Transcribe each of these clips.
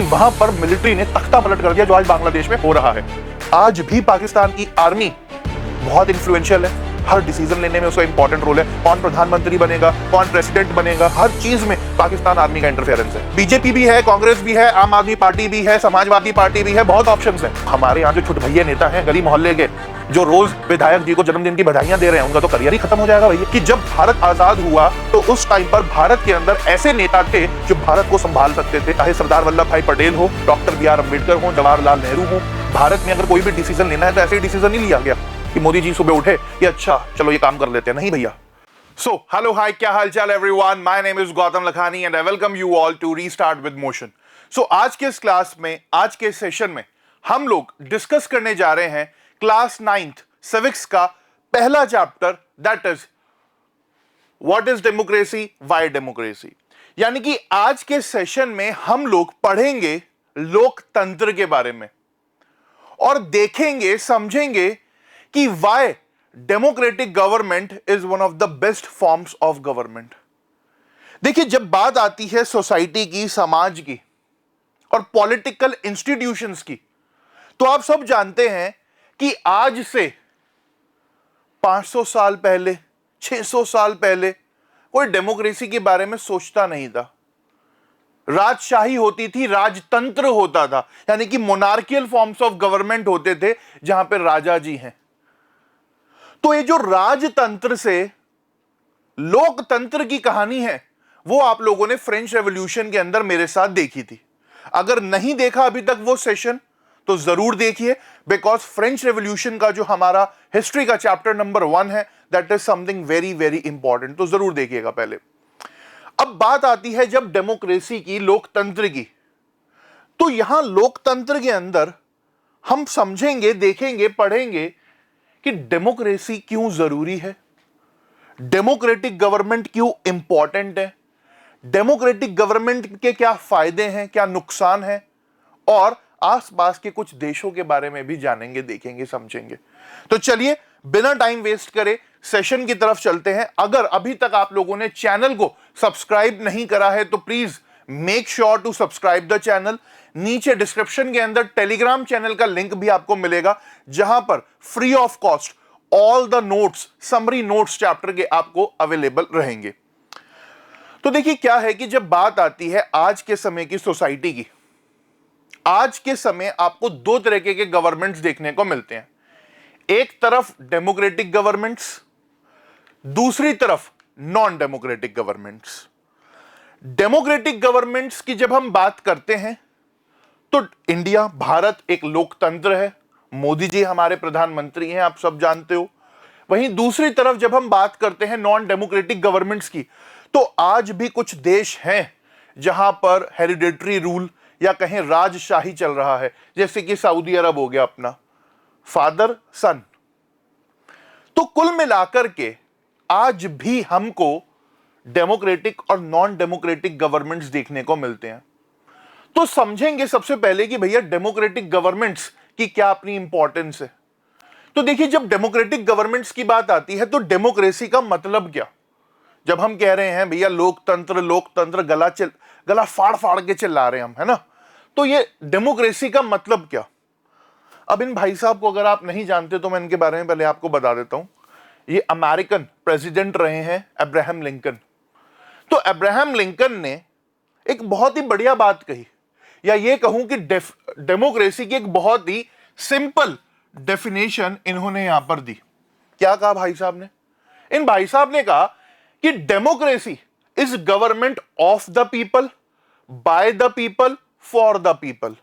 वहां पर मिलिट्री ने तख्ता पलट कर दिया जो आज बांग्लादेश में हो रहा है। आज भी पाकिस्तान की आर्मी बहुत इन्फ्लुएंशियल है, हर डिसीजन लेने में उसका इंपॉर्टेंट रोल है। कौन प्रधानमंत्री बनेगा, कौन प्रेसिडेंट बनेगा, हर चीज में पाकिस्तान आर्मी का इंटरफेरेंस है। बीजेपी भी है, कांग्रेस भी है, आम आदमी पार्टी भी है, समाजवादी पार्टी भी है, बहुत ऑप्शंस हैं। हमारे यहाँ जो छोटे भैया नेता हैं गली मोहल्ले के, जो रोज विधायक जी को जन्मदिन की बधाइयां दे रहे हैं, उनका तो करियर ही खत्म हो जाएगा भैया। कि जब भारत आजाद हुआ तो उस टाइम पर भारत के अंदर ऐसे नेता थे जो भारत को संभाल सकते थे, चाहे सरदार वल्लभ भाई पटेल हो, डॉक्टर बी.आर. अम्बेडकर हो, जवाहरलाल नेहरू हो। भारत में अगर कोई भी डिसीजन लेना है तो ऐसे ही डिसीजन नहीं लिया गया कि मोदी जी सुबह उठे कि अच्छा चलो ये काम कर लेते हैं, नहीं भैया। सो हेलो हाय, क्या हालचाल everyone, my name is Gautam Lakhani and I welcome you all to restart with motion. So आज के इस क्लास में, आज के सेशन में हम लोग डिस्कस करने जा रहे हैं क्लास 9th सिविक्स का पहला chapter, that is what is democracy, why democracy. यानी कि आज के सेशन में हम लोग पढ़ेंगे लोकतंत्र के बारे में और देखेंगे, समझेंगे कि why democratic government is one of the best forms of government. देखिए, जब बात आती है सोसाइटी की, समाज की और पॉलिटिकल इंस्टीट्यूशंस की, तो आप सब जानते हैं कि आज से 500 साल पहले, 600 साल पहले कोई डेमोक्रेसी के बारे में सोचता नहीं था। राजशाही होती थी, राजतंत्र होता था, यानी कि मोनार्कियल फॉर्म्स ऑफ गवर्नमेंट होते थे जहां पे राजा जी हैं। तो ये जो राजतंत्र से लोकतंत्र की कहानी है वो आप लोगों ने फ्रेंच रेवोल्यूशन के अंदर मेरे साथ देखी थी। अगर नहीं देखा अभी तक वो सेशन तो जरूर देखिए, बिकॉज फ्रेंच रेवोल्यूशन का जो हमारा हिस्ट्री का चैप्टर नंबर 1 है, that is something very very important, तो जरूर देखिएगा पहले। अब बात आती है जब डेमोक्रेसी की, लोकतंत्र की, तो यहां लोकतंत्र के अंदर हम समझेंगे, देखेंगे, पढ़ेंगे कि डेमोक्रेसी क्यों जरूरी है, डेमोक्रेटिक गवर्नमेंट क्यों इंपॉर्टेंट है, डेमोक्रेटिक गवर्नमेंट के क्या फायदे हैं, क्या नुकसान है, और आसपास के कुछ देशों के बारे में भी जानेंगे, देखेंगे, समझेंगे। तो चलिए बिना टाइम वेस्ट करे सेशन की तरफ चलते हैं। अगर अभी तक आप लोगों ने चैनल को सब्सक्राइब नहीं करा है तो please make sure to subscribe the channel. नीचे डिस्क्रिप्शन के अंदर टेलीग्राम चैनल का लिंक भी आपको मिलेगा, जहां पर free of cost all the notes, summary notes chapter के आपको अवेलेबल रहेंगे। तो देखिए क्या है कि जब बात आती है आज के समय की सोसाइटी की, आज के समय आपको दो तरह के गवर्नमेंट्स देखने को मिलते हैं। एक तरफ डेमोक्रेटिक गवर्नमेंट्स, दूसरी तरफ non democratic governments. Democratic governments की जब हम बात करते हैं तो इंडिया, भारत एक लोकतंत्र है, मोदी जी हमारे प्रधानमंत्री हैं, आप सब जानते हो। वहीं दूसरी तरफ जब हम बात करते हैं नॉन डेमोक्रेटिक गवर्नमेंट्स की, तो आज भी कुछ देश हैं जहां पर हेरिडेटरी रूल या कहें राजशाही चल रहा है, जैसे कि सऊदी अरब हो गया अपना, फादर सन। तो कुल मिलाकर के आज भी हमको डेमोक्रेटिक और नॉन डेमोक्रेटिक गवर्नमेंट्स देखने को मिलते हैं। तो समझेंगे सबसे पहले कि भैया डेमोक्रेटिक गवर्नमेंट्स की क्या अपनी इंपॉर्टेंस है। तो देखिए, जब डेमोक्रेटिक गवर्नमेंट्स की बात आती है तो डेमोक्रेसी का मतलब क्या। जब हम कह रहे हैं भैया लोकतंत्र, लोकतंत्र, गला फाड़ फाड़ के चिल्ला रहे हैं हम, है ना, तो ये डेमोक्रेसी का मतलब क्या। अब इन भाई साहब को अगर आप नहीं जानते तो मैं इनके बारे में पहले आपको बता देता हूं। ये अमेरिकन प्रेसिडेंट रहे हैं, अब्राहम लिंकन। तो अब्राहम लिंकन ने एक बहुत ही बढ़िया बात कही, या ये कहूं कि डेमोक्रेसी की एक बहुत ही सिंपल डेफिनेशन इन्होंने यहां पर दी। क्या कहा भाई साहब ने? इन भाई साहब ने कहा कि democracy is government of the people, bye the people, for the people.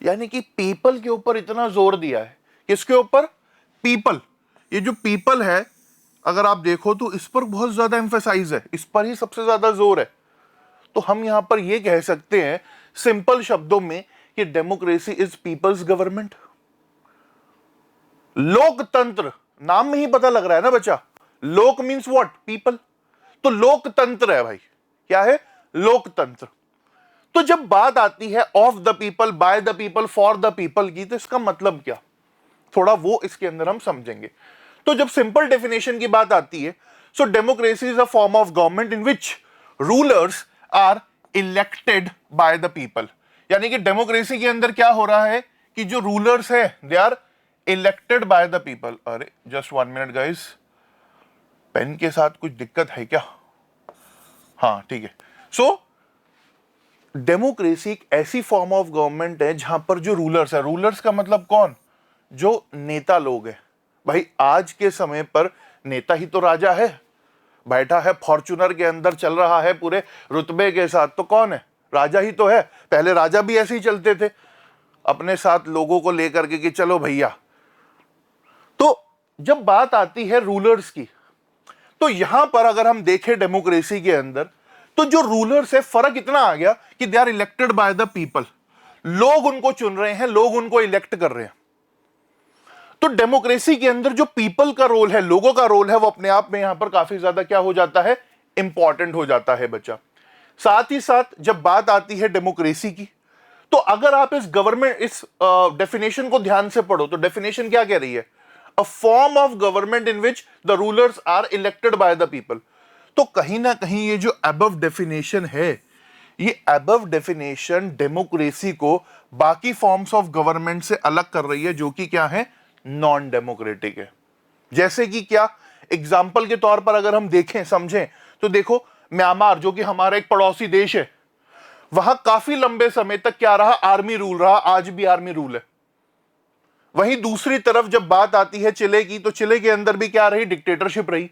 यानी कि पीपल के ऊपर इतना जोर दिया है। किसके ऊपर? पीपल। ये जो पीपल है, अगर आप देखो तो इस पर बहुत ज्यादा एम्फेसाइज है, इस पर ही सबसे ज्यादा जोर है। तो हम यहां पर यह कह सकते हैं सिंपल शब्दों में कि डेमोक्रेसी इज पीपल्स गवर्नमेंट। लोकतंत्र, नाम में ही पता लग रहा है ना बच्चा, लोक मींस व्हाट? पीपल। तो लोकतंत्र है भाई, क्या है? लोकतंत्र। तो जब बात आती है of the people, bye the people, for the people की, तो इसका मतलब क्या, थोड़ा वो इसके अंदर हम समझेंगे। तो जब सिंपल डेफिनेशन की बात आती है, so democracy is a form of government in which rulers are elected by the people. यानी कि डेमोक्रेसी के अंदर क्या हो रहा है कि जो रूलर्स है they are elected by the people. अरे जस्ट 1 मिनट गाइस, पेन के साथ कुछ दिक्कत है क्या? हाँ ठीक है। सो डेमोक्रेसी एक ऐसी फॉर्म ऑफ गवर्नमेंट है जहां पर जो रूलर्स है, रूलर्स का मतलब कौन? जो नेता लोग हैं। भाई आज के समय पर नेता ही तो राजा है, बैठा है फॉर्च्यूनर के अंदर, चल रहा है पूरे रुतबे के साथ, तो कौन है? राजा ही तो है। पहले राजा भी ऐसे ही चलते थे अपने साथ लोगों को लेकर के कि चलो भैया। तो जब बात आती है रूलर्स की, तो यहां पर अगर हम देखें डेमोक्रेसी के अंदर, तो जो रूलर्स है फर्क इतना आ गया कि they are elected by the people. लोग उनको चुन रहे हैं, लोग उनको इलेक्ट कर रहे हैं। तो डेमोक्रेसी के अंदर जो पीपल का रोल है, लोगों का रोल है, वो अपने आप में यहां पर काफी ज्यादा क्या हो जाता है? इंपॉर्टेंट हो जाता है बच्चा। साथ ही साथ जब बात आती है डेमोक्रेसी की, तो अगर आप इस डेफिनेशन को ध्यान से पढ़ो तो डेफिनेशन क्या कह रही है? A form of government in which the rulers are elected by the people. तो कहीं ना कहीं ये जो अबव डेफिनेशन है, ये अबव डेफिनेशन डेमोक्रेसी को बाकी फॉर्म्स ऑफ गवर्नमेंट से अलग कर रही है, जो कि क्या है? नॉन डेमोक्रेटिक है। जैसे कि क्या? एग्जाम्पल के तौर पर अगर हम देखें, समझें, तो देखो म्यांमार जो कि हमारा एक पड़ोसी देश है, वहां काफी लंबे समय तक क्या रहा? आर्मी रूल रहा, आज भी आर्मी रूल है। वहीं दूसरी तरफ जब बात आती है चिले की, तो चिले के अंदर भी क्या रही? डिक्टेटरशिप रही।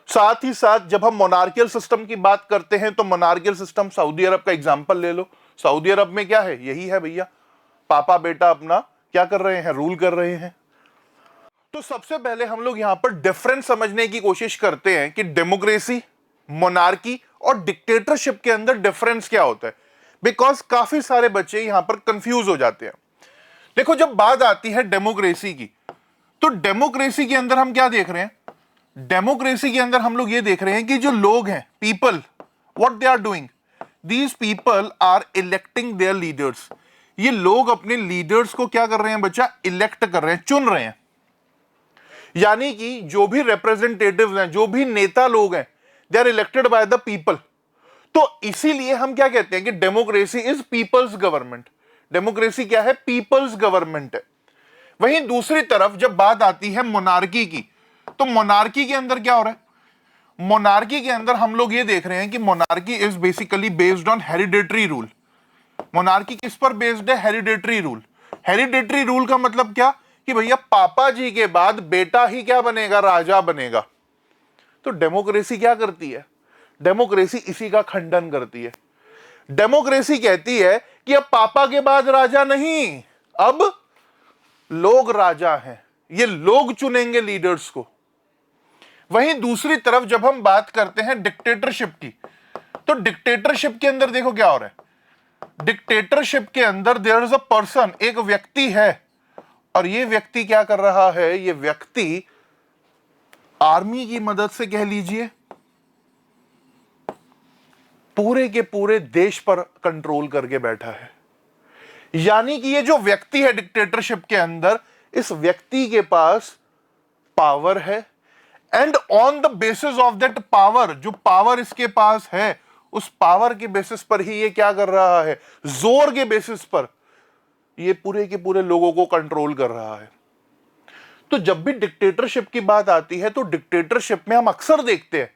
साथ ही साथ जब हम मोनार्कियल सिस्टम की बात करते हैं, तो मोनार्कियल सिस्टम, सऊदी अरब का एग्जांपल ले लो। सऊदी अरब में क्या है? यही है भैया, पापा बेटा अपना क्या कर रहे हैं? रूल कर रहे हैं। तो सबसे पहले हम लोग यहां पर डिफरेंस समझने की कोशिश करते हैं कि डेमोक्रेसी, मोनार्की और डिक्टेटरशिप के अंदर डिफरेंस क्या होता है, बिकॉज काफी सारे बच्चे यहां पर कंफ्यूज हो जाते हैं। देखो जब बात आती है डेमोक्रेसी की, तो डेमोक्रेसी के अंदर हम क्या देख रहे हैं? डेमोक्रेसी के अंदर हम लोग ये देख रहे हैं कि जो लोग हैं, people, what they are doing, these people are electing their leaders. ये लोग अपने लीडर्स को क्या कर रहे हैं बच्चा? इलेक्ट कर रहे हैं, चुन रहे हैं। यानी कि जो भी रिप्रेजेंटेटिव्स हैं, जो भी नेता लोग हैं, they are elected by the people. तो इसीलिए हम क्या कहते हैं कि democracy is people's government. Democracy क्या है? पीपल्स गवर्नमेंट है। वहीं दूसरी तरफ जब बात आती है मोनार्की की, तो मोनार्की के अंदर क्या हो रहा है? मोनार्की के अंदर हम लोग ये देख रहे हैं कि monarchy is basically based on hereditary rule. Monarchy किस पर बेस्ड है? Hereditary rule. हेरिडेटरी रूल का मतलब क्या? कि भैया पापा जी के बाद बेटा ही क्या बनेगा? राजा बनेगा। तो डेमोक्रेसी क्या करती है? डेमोक्रेसी इसी का खंडन करती है। डेमोक्रेसी कहती है कि अब पापा के बाद राजा नहीं, अब लोग राजा हैं, ये लोग चुनेंगे लीडर्स को। वहीं दूसरी तरफ जब हम बात करते हैं डिक्टेटरशिप की, तो डिक्टेटरशिप के अंदर देखो क्या हो रहा है? डिक्टेटरशिप के अंदर देयर इज अ पर्सन, एक व्यक्ति है, और ये व्यक्ति क्या कर रहा है? ये व्यक्ति आर्मी की मदद से कह लीजिए पूरे के पूरे देश पर कंट्रोल करके बैठा है। यानी कि ये जो व्यक्ति है डिक्टेटरशिप के अंदर, इस व्यक्ति के पास पावर है, and on the basis of that power, जो पावर इसके पास है, उस पावर के बेसिस पर ही ये क्या कर रहा है? जोर के बेसिस पर ये पूरे के पूरे लोगों को कंट्रोल कर रहा है। तो जब भी डिक्टेटरशिप की बात आती है, तो डिक्टेटरशिप में हम अक्सर देखते हैं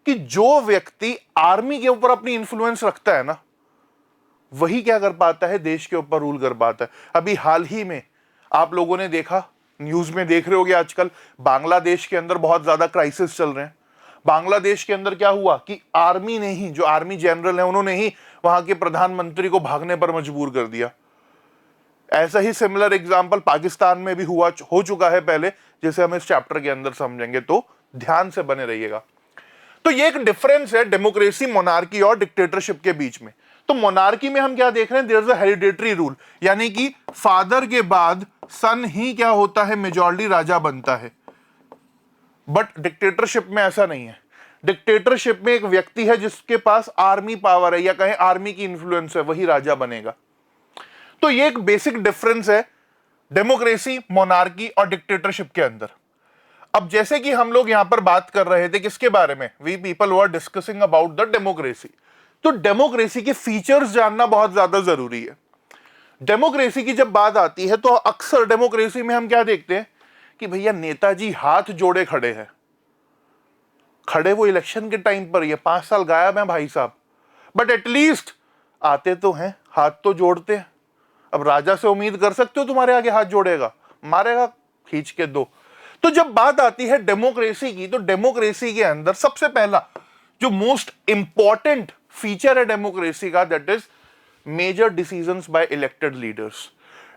कि जो व्यक्ति आर्मी के ऊपर अपनी इंफ्लुएंस रखता है ना, वही क्या कर पाता है? देश के ऊपर रूल कर पाता है। अभी हाल ही में आप लोगों ने देखा, न्यूज में देख रहे होगे आजकल, बांग्लादेश के अंदर बहुत ज्यादा क्राइसिस चल रहे हैं। बांग्लादेश के अंदर क्या हुआ कि आर्मी ने ही, जो आर्मी जनरल है, उन्होंने ही वहां के प्रधानमंत्री को भागने पर मजबूर कर दिया। ऐसा ही सिमिलर एग्जाम्पल पाकिस्तान में भी हो चुका है पहले, जैसे हम इस चैप्टर के अंदर समझेंगे, तो ध्यान से बने रहिएगा। तो ये एक डिफरेंस है डेमोक्रेसी, मोनार्की और डिक्टेटरशिप के बीच में। तो मोनार्की में हम क्या देख रहे हैं? There is a hereditary rule, यानी कि फादर के बाद सन ही क्या होता है? मेजॉरिटी राजा बनता है। बट डिक्टेटरशिप में ऐसा नहीं है। डिक्टेटरशिप में एक व्यक्ति है जिसके पास आर्मी पावर है, या कहें आर्मी की इंफ्लुएंस है, वही राजा बनेगा। तो ये एक बेसिक डिफरेंस है डेमोक्रेसी, मोनार्की और डिक्टेटरशिप के अंदर। अब जैसे कि हम लोग यहां पर बात कर रहे थे किसके बारे में? We people were discussing about the democracy. तो डेमोक्रेसी के फीचर्स जानना बहुत ज्यादा जरूरी है। डेमोक्रेसी की जब बात आती है तो अक्सर डेमोक्रेसी में हम क्या देखते हैं कि भैया नेताजी हाथ जोड़े खड़े हैं। खड़े वो इलेक्शन के टाइम पर, ये 5 साल गायब हैं भाई साहब, बट एटलीस्ट आते तो हैं, हाथ तो जोड़ते हैं। अब राजा से उम्मीद कर सकते हो तुम्हारे आगे हाथ जोड़ेगा? मारेगा खींच के दो। तो जब बात आती है डेमोक्रेसी की, तो डेमोक्रेसी के अंदर सबसे पहला जो मोस्ट इंपॉर्टेंट फीचर है डेमोक्रेसी का, that is major decisions by elected leaders.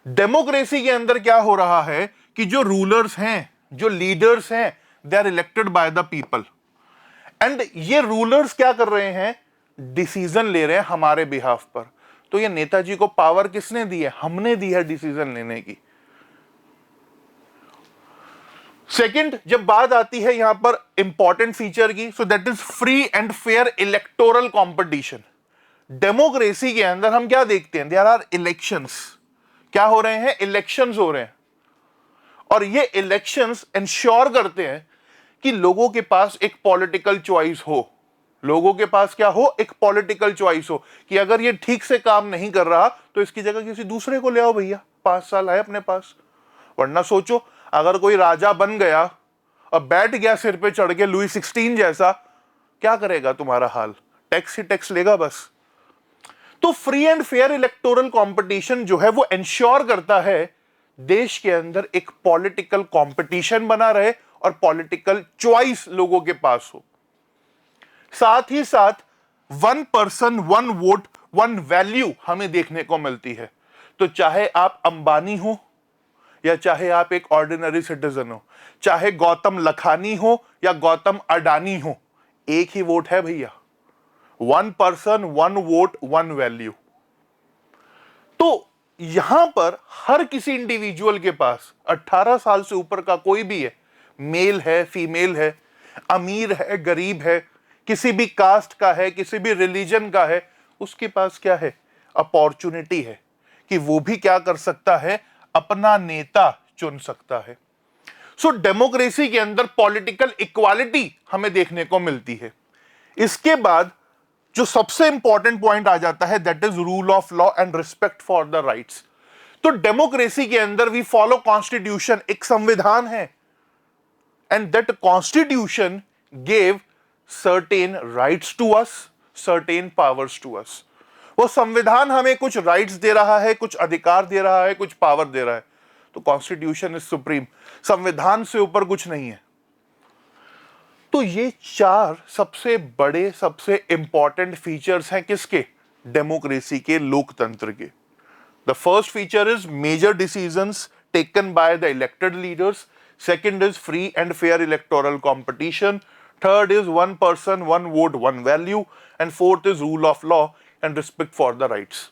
Democracy के अंदर क्या हो रहा है कि जो रूलर्स हैं, जो लीडर्स हैं, they are elected by the people, and ये रूलर्स क्या कर रहे हैं? डिसीजन ले रहे हैं हमारे बिहाफ पर। तो ये नेताजी को पावर किसने दी है? हमने दी है डिसीजन लेने की। सेकंड, जब बात आती है यहां पर इंपॉर्टेंट फीचर की, so that is free and fair electoral competition. Democracy के अंदर हम क्या देखते हैं? There are elections. क्या हो रहे हैं? इलेक्शंस हो रहे हैं, और ये इलेक्शंस इंश्योर करते हैं कि लोगों के पास एक पॉलिटिकल चॉइस हो। लोगों के पास क्या हो? एक पॉलिटिकल चॉइस हो कि अगर ये ठीक से काम नहीं कर रहा तो इसकी जगह किसी दूसरे को ले आओ भैया, 5 साल है अपने पास। वरना सोचो, अगर कोई राजा बन गया और बैठ गया सिर पे चढ़ के लुई 16 जैसा, क्या करेगा तुम्हारा हाल? टैक्स ही टैक्स लेगा बस। तो free and fair electoral competition जो है वो इंश्योर करता है देश के अंदर एक पॉलिटिकल कंपटीशन बना रहे और पॉलिटिकल चॉइस लोगों के पास हो। साथ ही साथ 1 पर्सन 1 वोट 1 वैल्यू हमें देखने को मिलती है। तो चाहे आप अंबानी हो या चाहे आप एक ऑर्डिनरी सिटीजन हो, चाहे गौतम लखानी हो या गौतम अडानी हो, एक ही वोट है भैया। 1 पर्सन 1 वोट 1 वैल्यू। तो यहां पर हर किसी इंडिविजुअल के पास 18 साल से ऊपर का कोई भी है, मेल है, फीमेल है, अमीर है, गरीब है, किसी भी कास्ट का है, किसी भी रिलीजन का है, उसके पास क्या है? अपॉर्चुनिटी है कि वो भी क्या कर सकता है? अपना नेता चुन सकता है। सो डेमोक्रेसी के अंदर पॉलिटिकल इक्वालिटी हमें देखने को मिलती है। इसके बाद जो सबसे इंपॉर्टेंट पॉइंट आ जाता है, that is rule of law and respect for the rights. तो डेमोक्रेसी के अंदर वी फॉलो कॉन्स्टिट्यूशन, एक संविधान है, and that constitution gave certain rights to us, certain powers to us. वो संविधान हमें कुछ राइट्स दे रहा है, कुछ अधिकार दे रहा है, कुछ पावर दे रहा है। तो कॉन्स्टिट्यूशन इज सुप्रीम, संविधान से ऊपर कुछ नहीं है। तो ये 4 सबसे बड़े, सबसे इंपॉर्टेंट फीचर्स हैं किसके? डेमोक्रेसी के, लोकतंत्र के। The first feature is major decisions taken by the elected leaders. Second is free and fair electoral competition. Third is 1 person 1 vote 1 value, and fourth is rule of law and respect for the rights.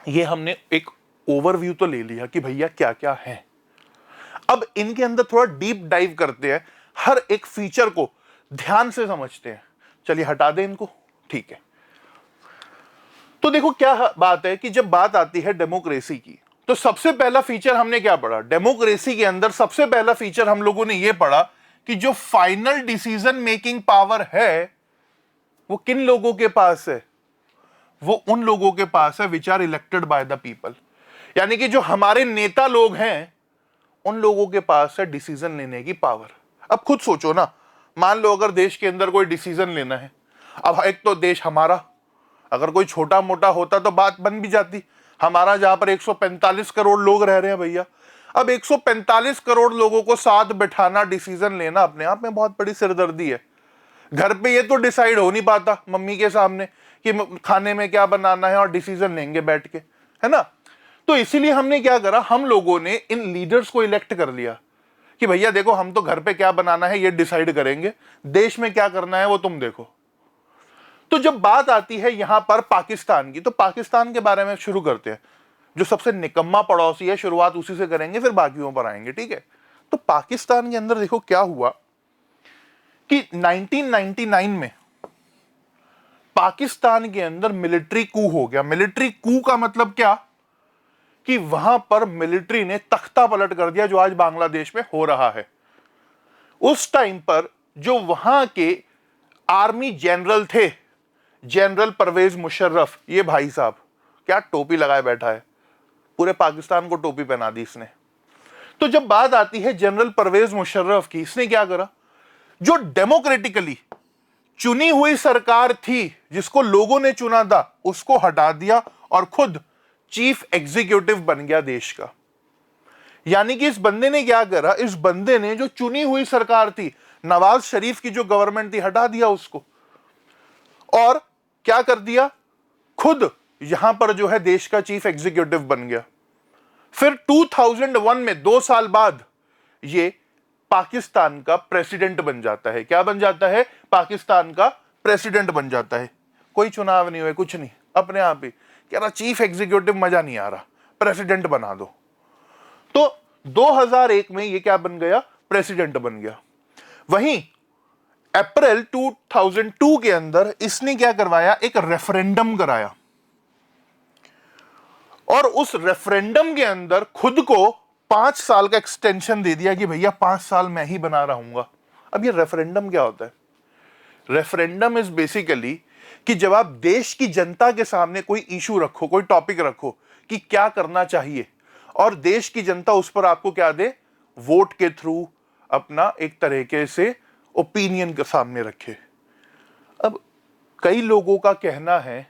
ये हमने एक overview तो ले लिया कि भैया क्या क्या है। अब इनके अंदर थोड़ा डीप डाइव करते हैं, हर एक फीचर को ध्यान से समझते हैं। चलिए हटा दें इनको, ठीक है। तो देखो क्या बात है कि जब बात आती है डेमोक्रेसी की, तो सबसे पहला फीचर हमने क्या पढ़ा? डेमोक्रेसी के अंदर सबसे पहला फीचर हम लोगों ने यह पढ़ा कि जो फाइनल डिसीजन मेकिंग पावर है वो किन लोगों के पास है? वो उन लोगों के पास है which are elected by the people. यानी कि जो हमारे नेता लोग हैं, उन लोगों के पास है डिसीजन लेने की पावर। अब खुद सोचो ना, मान लो अगर देश के अंदर कोई डिसीजन लेना है, अब एक तो देश हमारा, अगर कोई छोटा मोटा होता तो बात बन भी जाती। हमारा जहां पर 145 करोड़ लोग रह रहे हैं भैया, अब 145 करोड़ लोगों को साथ बैठाना, डिसीजन लेना अपने आप में बहुत बड़ी सिरदर्दी है। घर पे ये तो डिसाइड हो नहीं पाता मम्मी के सामने कि खाने में क्या बनाना है, और डिसीजन लेंगे बैठ के, है ना। तो इसीलिए हमने क्या करा, हम लोगों ने इन लीडर्स को इलेक्ट कर लिया कि भैया देखो, हम तो घर पे क्या बनाना है ये डिसाइड करेंगे, देश में क्या करना है वो तुम देखो। तो जब बात आती है यहां पर पाकिस्तान की, तो पाकिस्तान के बारे में शुरू करते हैं। जो सबसे निकम्मा पड़ोसी है, शुरुआत उसी से करेंगे, फिर बाकियों पर आएंगे, ठीक है। तो पाकिस्तान के अंदर देखो क्या हुआ कि 1999 में पाकिस्तान के अंदर मिलिट्री कू हो गया। मिलिट्री कू का मतलब क्या कि वहां पर मिलिट्री ने तख्ता पलट कर दिया, जो आज बांग्लादेश में हो रहा है। उस टाइम पर जो वहां के आर्मी जनरल थे, जनरल परवेज मुशर्रफ, ये भाई साहब क्या टोपी लगाए बैठा है, पूरे पाकिस्तान को टोपी पहना दी इसने। तो जब बात आती है जनरल परवेज मुशर्रफ की, इसने क्या करा, जो डेमोक्रेटिकली चुनी हुई सरकार थी, जिसको लोगों ने चुना था, उसको हटा दिया और खुद चीफ एग्जीक्यूटिव बन गया देश का। यानी कि इस बंदे ने क्या करा, इस बंदे ने जो चुनी हुई सरकार थी, नवाज शरीफ की जो गवर्नमेंट थी, हटा दिया उसको और क्या कर दिया, खुद यहां पर जो है देश का चीफ एग्जीक्यूटिव बन गया। फिर 2001 में 2 साल बाद ये पाकिस्तान का प्रेसिडेंट बन जाता है। क्या बन जाता है, पाकिस्तान का प्रेसिडेंट बन जाता है। कोई चुनाव नहीं हुए, कुछ नहीं, अपने आप ही कह रहा चीफ एग्जीक्यूटिव मजा नहीं आ रहा, प्रेसिडेंट बना दो। तो 2001 में ये क्या बन गया, प्रेसिडेंट बन गया। वहीं अप्रैल 2002 के अंदर इसने क्या करवाया, एक रेफरेंडम कराया और उस रेफरेंडम के अंदर खुद को 5 साल का एक्सटेंशन दे दिया कि भैया 5 साल मैं ही बना रहूंगा। अब ये रेफरेंडम क्या होता है, रेफरेंडम इज बेसिकली कि जब आप देश की जनता के सामने कोई इशू रखो, कोई टॉपिक रखो कि क्या करना चाहिए, और देश की जनता उस पर आपको क्या दे, वोट के थ्रू अपना एक तरीके से ओपिनियन के सामने रखे। अब कई लोगों का कहना है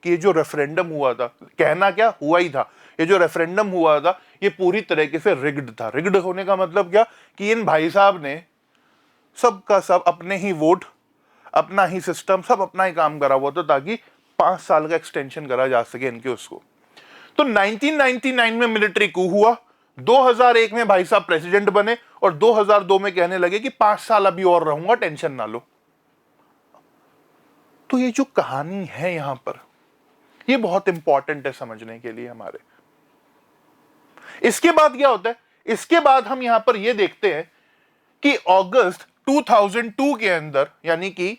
कि ये जो रेफरेंडम हुआ था, कहना क्या हुआ ही था, ये जो रेफरेंडम हुआ था ये पूरी तरीके से रिग्ड था। रिग्ड होने का मतलब क्या, कि इन भाई साहब ने सबका सब अपने ही वोट, अपना ही सिस्टम, सब अपना ही काम करा हुआ था ताकि 5 साल का एक्सटेंशन करा जा सके इनके उसको। तो 1999 में मिलिट्री कू हुआ, 2001 में भाई साहब प्रेसिडेंट बने और 2002 में कहने लगे कि 5 साल अभी और रहूंगा, टेंशन ना लो। तो ये जो कहानी है यहां पर, ये बहुत इंपॉर्टेंट है समझने के लिए हमारे। इसके बाद क्या होता है, इसके बाद हम यहां पर ये देखते हैं कि अगस्त 2002 के अंदर, यानी कि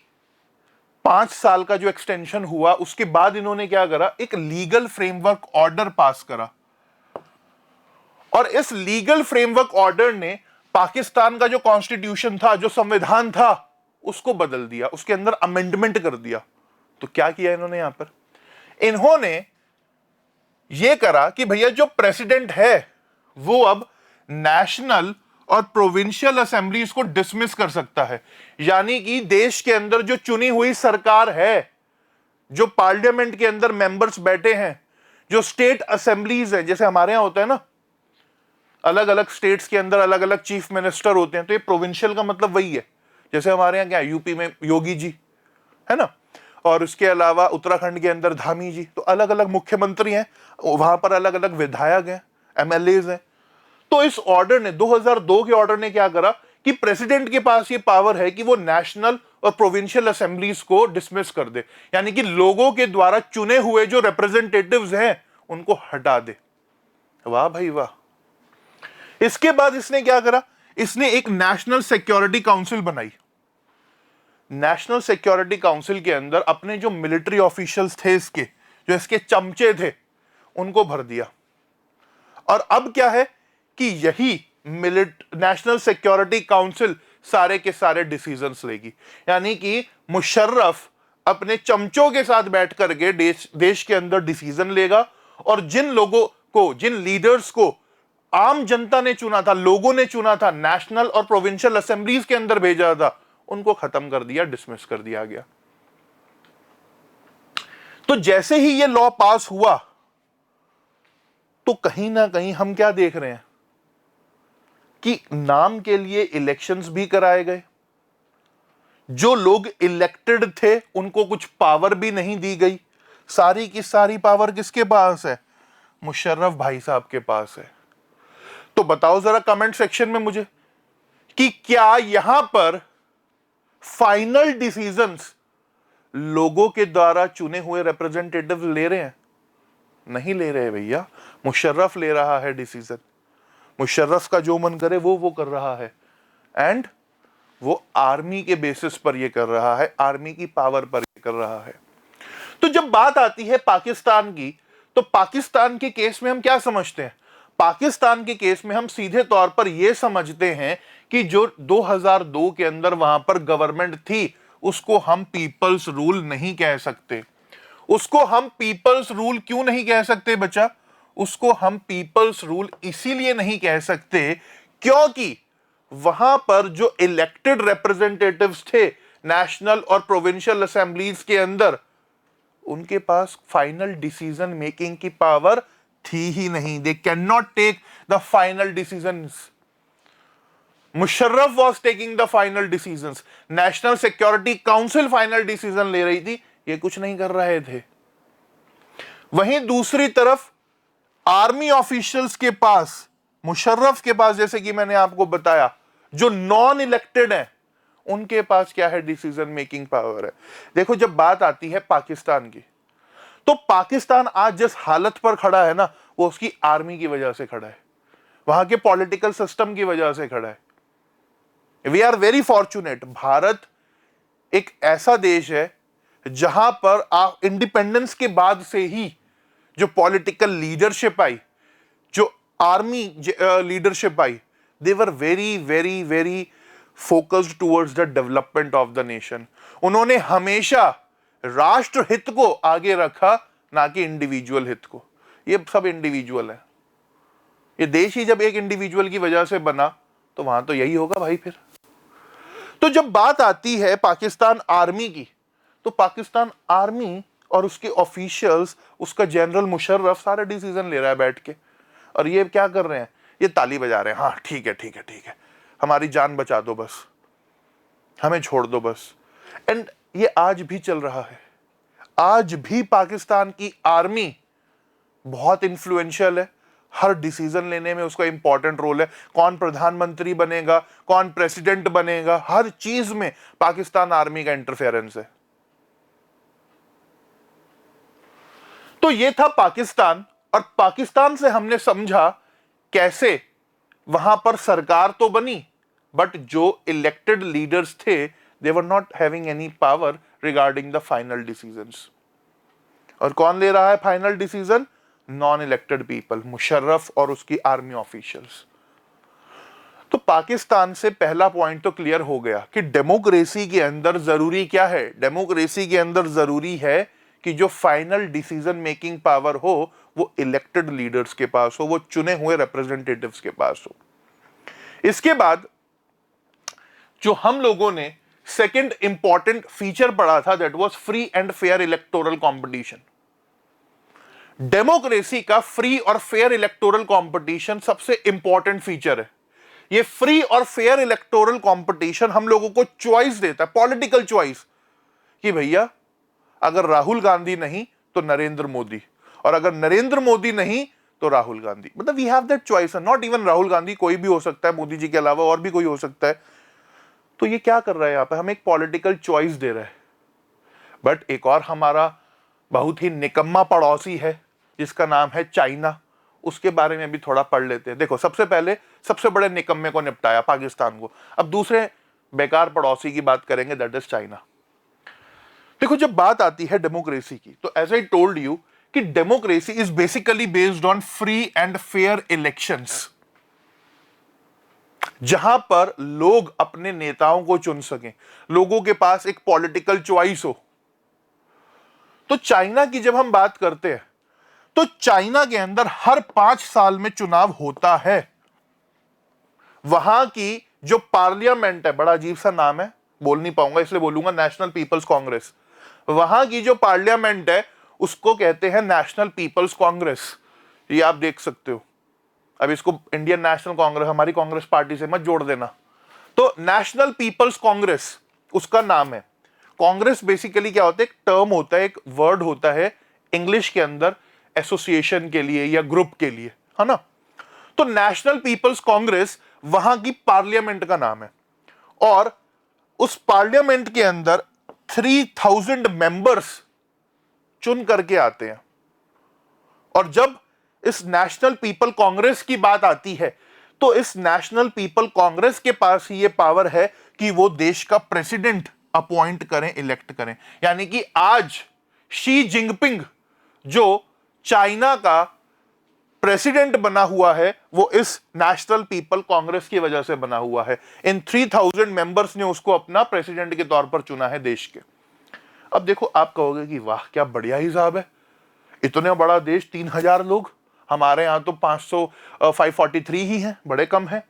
5 साल का जो एक्सटेंशन हुआ, उसके बाद इन्होंने क्या करा, एक लीगल फ्रेमवर्क ऑर्डर पास करा और इस लीगल फ्रेमवर्क ऑर्डर ने पाकिस्तान का जो कॉन्स्टिट्यूशन था, जो संविधान था, उसको बदल दिया, उसके अंदर अमेंडमेंट कर दिया। तो क्या किया इन्होंने यहां पर, इन्होंने यह करा कि भैया जो प्रेसिडेंट है वो अब नेशनल और प्रोविंशियल असेंबलीज को डिसमिस कर सकता है। यानी कि देश के अंदर जो चुनी हुई सरकार है, जो पार्लियामेंट के अंदर मेंबर्स बैठे हैं, जो स्टेट असेंबलीज है, जैसे हमारे यहां होता है ना, अलग अलग स्टेट्स के अंदर अलग अलग चीफ मिनिस्टर होते हैं, तो ये प्रोविंशियल का मतलब वही है। जैसे हमारे यहां क्या, यूपी में योगी जी है ना, और उसके अलावा उत्तराखंड के अंदर धामी जी, तो अलग अलग मुख्यमंत्री हैं, वहां पर अलग अलग विधायक हैं, एमएलएज हैं। तो इस ऑर्डर ने, 2002 के ऑर्डर ने क्या करा कि प्रेसिडेंट के पास ये पावर है कि वो नेशनल और प्रोविंशियल असेंबलीज को डिसमिस कर दे, यानी कि लोगों के द्वारा चुने हुए जो रिप्रेजेंटेटिव्स हैं उनको हटा दे। वाह भाई वाह। इसके बाद इसने क्या करा, इसने एक नेशनल सिक्योरिटी काउंसिल बनाई। नेशनल सिक्योरिटी काउंसिल के अंदर अपने जो मिलिट्री ऑफिशियल्स थे, इसके जो इसके चमचे थे, उनको भर दिया। और अब क्या है कि यही नेशनल सिक्योरिटी काउंसिल सारे के सारे डिसीजंस लेगी। यानी कि मुशर्रफ अपने चमचों के साथ बैठ करके देश के अंदर डिसीजन लेगा और जिन लोगों को, जिन लीडर्स को आम जनता ने चुना था, लोगों ने चुना था, नेशनल और प्रोविंशियल असेंबलीज के अंदर भेजा था, उनको खत्म कर दिया, डिसमिस कर दिया गया। तो जैसे ही ये लॉ पास हुआ तो कहीं ना कहीं हम क्या देख रहे हैं कि नाम के लिए इलेक्शंस भी कराए गए, जो लोग इलेक्टेड थे उनको कुछ पावर भी नहीं दी गई। सारी की सारी पावर किसके पास है, मुशर्रफ भाई साहब के पास है। तो बताओ जरा कमेंट सेक्शन में मुझे कि क्या यहां पर फाइनल डिसीजंस लोगों के द्वारा चुने हुए रिप्रेजेंटेटिव ले रहे हैं? नहीं ले रहे भैया, मुशर्रफ ले रहा है डिसीजन। मुशर्रफ का जो मन करे वो कर रहा है, एंड वो आर्मी के बेसिस पर ये कर रहा है, आर्मी की पावर पर ये कर रहा है। तो जब बात आती है पाकिस्तान की, तो पाकिस्तान के केस में हम क्या समझते हैं? पाकिस्तान के केस में हम सीधे तौर पर यह समझते हैं कि जो 2002 के अंदर वहां पर गवर्नमेंट थी, उसको हम पीपल्स रूल नहीं कह सकते। उसको हम पीपल्स रूल क्यों नहीं कह सकते बच्चा? उसको हम पीपल्स रूल इसीलिए नहीं कह सकते क्योंकि वहां पर जो इलेक्टेड रिप्रेजेंटेटिव्स थे नेशनल और प्रोविंशियल असेंबलीज के अंदर, उनके पास फाइनल डिसीजन मेकिंग की पावर थी ही नहीं। They can not take the final decisions. Musharraf was taking the final decisions, national security council final decision ले रही थी, ये कुछ नहीं कर रहे थे। वहीं दूसरी तरफ आर्मी ऑफिशियल्स के पास, मुशर्रफ के पास, जैसे कि मैंने आपको बताया, जो नॉन इलेक्टेड है, उनके पास क्या है? डिसीजन मेकिंग पावर है। देखो, जब बात आती है पाकिस्तान की, तो पाकिस्तान आज जिस हालत पर खड़ा है ना, वो उसकी आर्मी की वजह से खड़ा है, वहां के पॉलिटिकल सिस्टम की वजह से खड़ा है। We are very fortunate. Bharat एक ऐसा देश है जहां पर इंडिपेंडेंस के बाद से ही जो पॉलिटिकल लीडरशिप आई, जो army leadership I, they were very very very focused towards the development of the nation. उन्होंने हमेशा राष्ट्र हित को आगे रखा, ना कि इंडिविजुअल हित को। ये सब इंडिविजुअल है। ये देश ही जब एक इंडिविजुअल की वजह से बना, तो वहां तो यही होगा भाई फिर। तो जब बात आती है पाकिस्तान आर्मी की, तो पाकिस्तान आर्मी और उसके ऑफिशियल्स, उसका जनरल मुशर्रफ सारे डिसीजन ले रहा है बैठ के, और ये क्या कर रहे हैं? ये ताली बजा रहे हैं, हाँ ठीक है ठीक है ठीक है, हमारी जान बचा दो बस, हमें छोड़ दो बस। एंड ये आज भी चल रहा है। आज भी पाकिस्तान की आर्मी बहुत इंफ्लुएंशियल है। हर डिसीजन लेने में उसका इंपॉर्टेंट रोल है। कौन प्रधानमंत्री बनेगा, कौन प्रेसिडेंट बनेगा, हर चीज में पाकिस्तान आर्मी का इंटरफेरेंस है। तो ये था पाकिस्तान, और पाकिस्तान से हमने समझा कैसे वहां पर सरकार तो बनी, बट जो इलेक्टेड लीडर्स थे, they were not having any power regarding the final decisions. और कौन ले रहा है final decision? Non elected people, Musharraf और उसकी आर्मी ऑफिशियल्स। तो पाकिस्तान से पहला पॉइंट तो क्लियर हो गया कि डेमोक्रेसी के अंदर जरूरी क्या है। डेमोक्रेसी के अंदर जरूरी है कि जो फाइनल डिसीजन मेकिंग पावर हो वो इलेक्टेड लीडर्स के पास हो, वो चुने हुए रिप्रेजेंटेटिव्स के पास हो। इसके बाद जो हम लोगों ने सेकंड इंपॉर्टेंट फीचर पढ़ा था, that was free and fair electoral competition. Democracy का फ्री और फेयर इलेक्टोरल कंपटीशन सबसे इंपॉर्टेंट फीचर है। ये फ्री और फेयर इलेक्टोरल कंपटीशन हम लोगों को चॉइस देता है, पॉलिटिकल चॉइस, कि भैया अगर राहुल गांधी नहीं तो नरेंद्र मोदी, और अगर नरेंद्र मोदी नहीं तो राहुल गांधी। मतलब we have that choice, not even Rahul Gandhi, कोई भी हो सकता है, मोदी जी के अलावा और भी कोई हो सकता है। तो ये क्या कर रहा है यहां पर? हमें एक पॉलिटिकल चॉइस दे रहा है। बट एक और हमारा बहुत ही निकम्मा पड़ोसी है जिसका नाम है चाइना, उसके बारे में भी थोड़ा पढ़ लेते हैं। देखो, सबसे पहले सबसे बड़े निकम्मे को निपटाया, पाकिस्तान को। अब दूसरे बेकार पड़ोसी की बात करेंगे, दैट इज चाइना। देखो, जब बात आती है डेमोक्रेसी की, तो एज आई टोल्ड यू कि democracy is basically based on free and fair elections, जहां पर लोग अपने नेताओं को चुन सकें, लोगों के पास एक पॉलिटिकल चॉइस हो। तो चाइना की जब हम बात करते हैं, तो चाइना के अंदर हर 5 साल में चुनाव होता है। वहां की जो पार्लियामेंट है, बड़ा अजीब सा नाम है, बोल नहीं पाऊंगा इसलिए बोलूंगा नेशनल पीपल्स कांग्रेस। वहां की जो पार्लियामेंट है उसको कहते हैं नेशनल पीपल्स कांग्रेस। ये आप देख सकते हो। अब इसको इंडियन नेशनल कांग्रेस, हमारी कांग्रेस पार्टी से मत जोड़ देना। तो नेशनल पीपल्स कांग्रेस उसका नाम है। कांग्रेस बेसिकली क्या होता है? एक टर्म होता है, एक वर्ड होता है इंग्लिश के अंदर एसोसिएशन के लिए या ग्रुप के लिए, है ना। तो नेशनल पीपल्स कांग्रेस वहां की पार्लियामेंट का नाम है, और उस पार्लियामेंट के अंदर 3000 मेंबर्स चुन करके आते हैं। और जब इस नेशनल पीपल कांग्रेस की बात आती है, तो इस नेशनल पीपल कांग्रेस के पास ही ये पावर है कि वो देश का प्रेसिडेंट अपॉइंट करें, इलेक्ट करें। यानी कि आज शी जिनपिंग जो चाइना का प्रेसिडेंट बना हुआ है वो इस नेशनल पीपल कांग्रेस की वजह से बना हुआ है। इन 3000 मेंबर्स ने उसको अपना प्रेसिडेंट के तौर पर चुना है देश के। अब देखो, आप कहोगे कि वाह क्या बढ़िया हिसाब है, इतना बड़ा देश, 3000 लोग, हमारे यहाँ तो 543 ही हैं, बड़े कम हैं।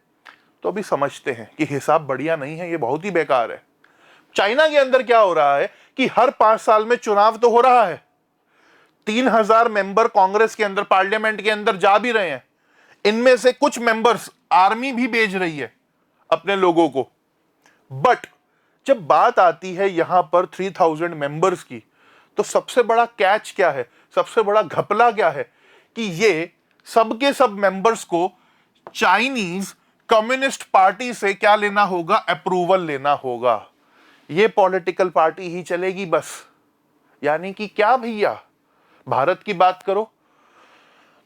तो अभी समझते हैं कि हिसाब बढ़िया नहीं है, ये बहुत ही बेकार है। चाइना के अंदर क्या हो रहा है कि हर 5 साल में चुनाव तो हो रहा है, 3000 मेंबर कांग्रेस के अंदर, पार्लियामेंट के अंदर जा भी रहे हैं। इनमें से कुछ मेंबर्स आर्मी भी भेज रही है अपने लोगों को। बट जब बात आती है यहां पर 3000 मेंबर्स की, तो सबसे बड़ा कैच क्या है, सबसे बड़ा घपला क्या है कि ये सबके सब मेंबर्स को चाइनीज कम्युनिस्ट पार्टी से क्या लेना होगा, अप्रूवल लेना होगा। ये पॉलिटिकल पार्टी ही चलेगी बस। यानी कि क्या भैया, भारत की बात करो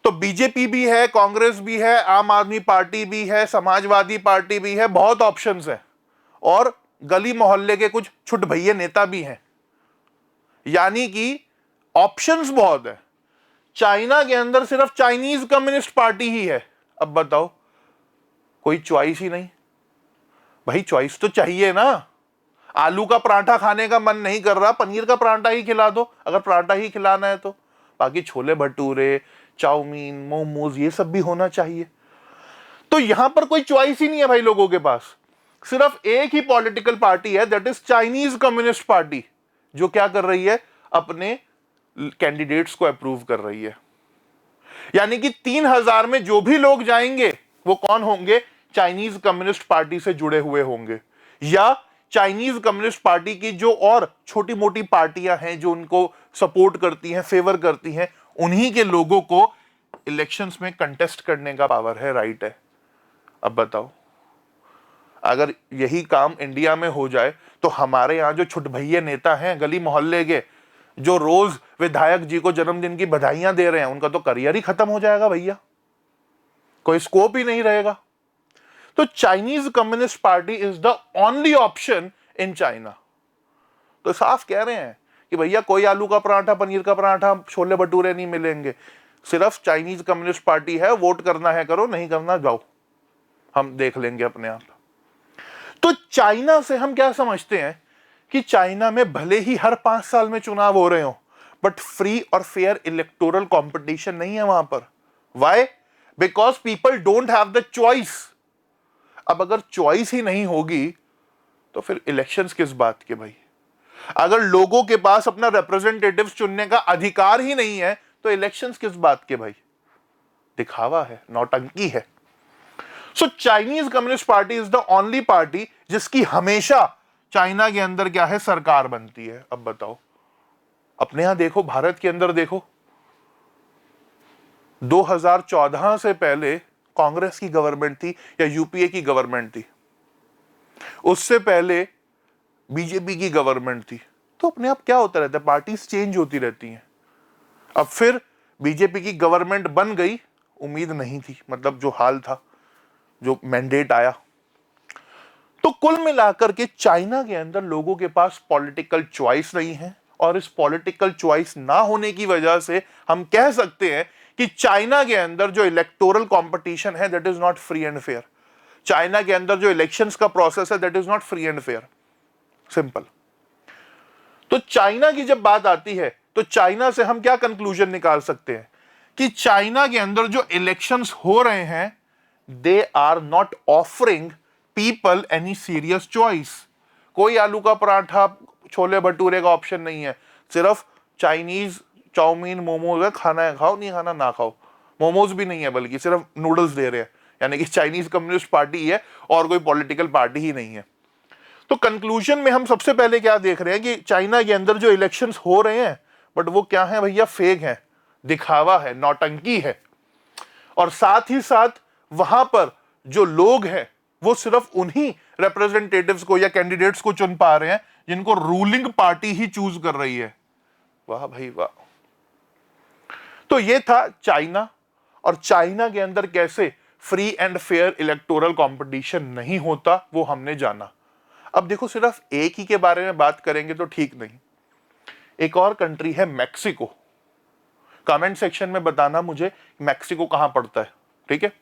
तो बीजेपी भी है, कांग्रेस भी है, आम आदमी पार्टी भी है, समाजवादी पार्टी भी है, बहुत ऑप्शंस हैं, और गली मोहल्ले के कुछ छुट भैये नेता भी हैं। यानी कि ऑप्शंस बहुत है। चाइना के अंदर सिर्फ चाइनीज कम्युनिस्ट पार्टी ही है। अब बताओ, कोई चॉइस ही नहीं। भाई चॉइस तो चाहिए ना। आलू का पराठा खाने का मन नहीं कर रहा, पनीर का पराठा ही खिला दो, अगर पराठा ही खिलाना है तो। बाकी छोले भटूरे, चाउमीन, मोमोज, ये सब भी होना चाहिए। तो यहां पर कोई चॉइस ही नहीं है भाई लोगों के पास। सिर्फ एक ही पॉलिटिकल पार्टी है, that is Chinese communist party, जो क्या कर रही है, अपने कैंडिडेट्स को अप्रूव कर रही है। यानी कि 3000 में जो भी लोग जाएंगे वो कौन होंगे, चाइनीज कम्युनिस्ट पार्टी से जुड़े हुए होंगे, या चाइनीज कम्युनिस्ट पार्टी की जो और छोटी मोटी पार्टियां हैं जो उनको सपोर्ट करती हैं, फेवर करती हैं, उन्हीं के लोगों को इलेक्शंस में कंटेस्ट करने का पावर है, राइट है। अब बताओ, अगर यही काम इंडिया में हो जाए तो हमारे यहां जो छुटभैये नेता हैं गली मोहल्ले के, जो रोज विधायक जी को जन्मदिन की बधाइयां दे रहे हैं, उनका तो करियर ही खत्म हो जाएगा भैया, कोई स्कोप ही नहीं रहेगा। तो Chinese communist party is the only option in China. तो साफ कह रहे हैं कि भैया कोई आलू का पराठा, पनीर का पराठा, छोले भटूरे नहीं मिलेंगे, सिर्फ चाइनीज कम्युनिस्ट पार्टी है, वोट करना है करो, नहीं करना जाओ, हम देख लेंगे अपने आप। तो चाइना से हम क्या समझते हैं कि चाइना में भले ही हर 5 साल में चुनाव हो रहे हो, बट फ्री और फेयर इलेक्टोरल कंपटीशन नहीं है वहां पर। Why? Because people don't have the choice. अब अगर चॉइस ही नहीं होगी तो फिर इलेक्शंस किस बात के भाई? अगर लोगों के पास अपना रिप्रेजेंटेटिव्स चुनने का अधिकार ही नहीं है तो इलेक्शंस किस बात के भाई? दिखावा है, नौटंकी है। So Chinese communist party is the only party जिसकी हमेशा चाइना के अंदर क्या है, सरकार बनती है। अब बताओ, अपने यहां देखो, भारत के अंदर देखो, 2014 से पहले कांग्रेस की गवर्नमेंट थी या यूपीए की गवर्नमेंट थी, उससे पहले बीजेपी की गवर्नमेंट थी। तो अपने आप क्या होता रहता है, पार्टीज चेंज होती रहती हैं। अब फिर बीजेपी की गवर्नमेंट बन गई, उम्मीद नहीं थी, मतलब जो हाल था, जो मैंडेट आया। तो कुल मिलाकर के चाइना के अंदर लोगों के पास पॉलिटिकल चॉइस नहीं है, और इस पॉलिटिकल चॉइस ना होने की वजह से हम कह सकते हैं कि चाइना के अंदर जो इलेक्टोरल कंपटीशन है that is not free and fair. China के अंदर जो इलेक्शंस का प्रोसेस है that is not free and fair, simple. तो चाइना की जब बात आती है तो चाइना से हम क्या कंक्लूजन निकाल सकते हैं कि चाइना के अंदर जो इलेक्शंस हो रहे हैं they are not offering people any serious choice. कोई आलू का पराठा, छोले भटूरे का ऑप्शन नहीं है, सिर्फ चाइनीज चाउमीन, मोमोज है, खाना है खाओ, नहीं खाना ना खाओ। मोमोज भी नहीं है, बल्कि सिर्फ नूडल्स दे रहे हैं। यानी कि चाइनीज कम्युनिस्ट पार्टी है और कोई पॉलिटिकल पार्टी ही नहीं है। तो कंक्लूजन में हम सबसे पहले क्या देख रहे हैं कि चाइना के अंदर जो इलेक्शंस हो रहे हैं, बट वो क्या है भैया, फेक है, दिखावा है, नौटंकी है। और साथ ही साथ वहां पर जो लोग हैं वो सिर्फ उन्हीं रिप्रेजेंटेटिव्स को या कैंडिडेट्स को चुन पा रहे हैं जिनको रूलिंग पार्टी ही चूज कर रही है। वाह भाई वाह। तो ये था चाइना, और चाइना के अंदर कैसे free and fair electoral competition नहीं होता वो हमने जाना। अब देखो, सिर्फ एक ही के बारे में बात करेंगे तो ठीक नहीं। एक और कंट्री है मैक्सिको। कमेंट सेक्शन में बताना मुझे मैक्सिको कहां पड़ता है, ठीक है।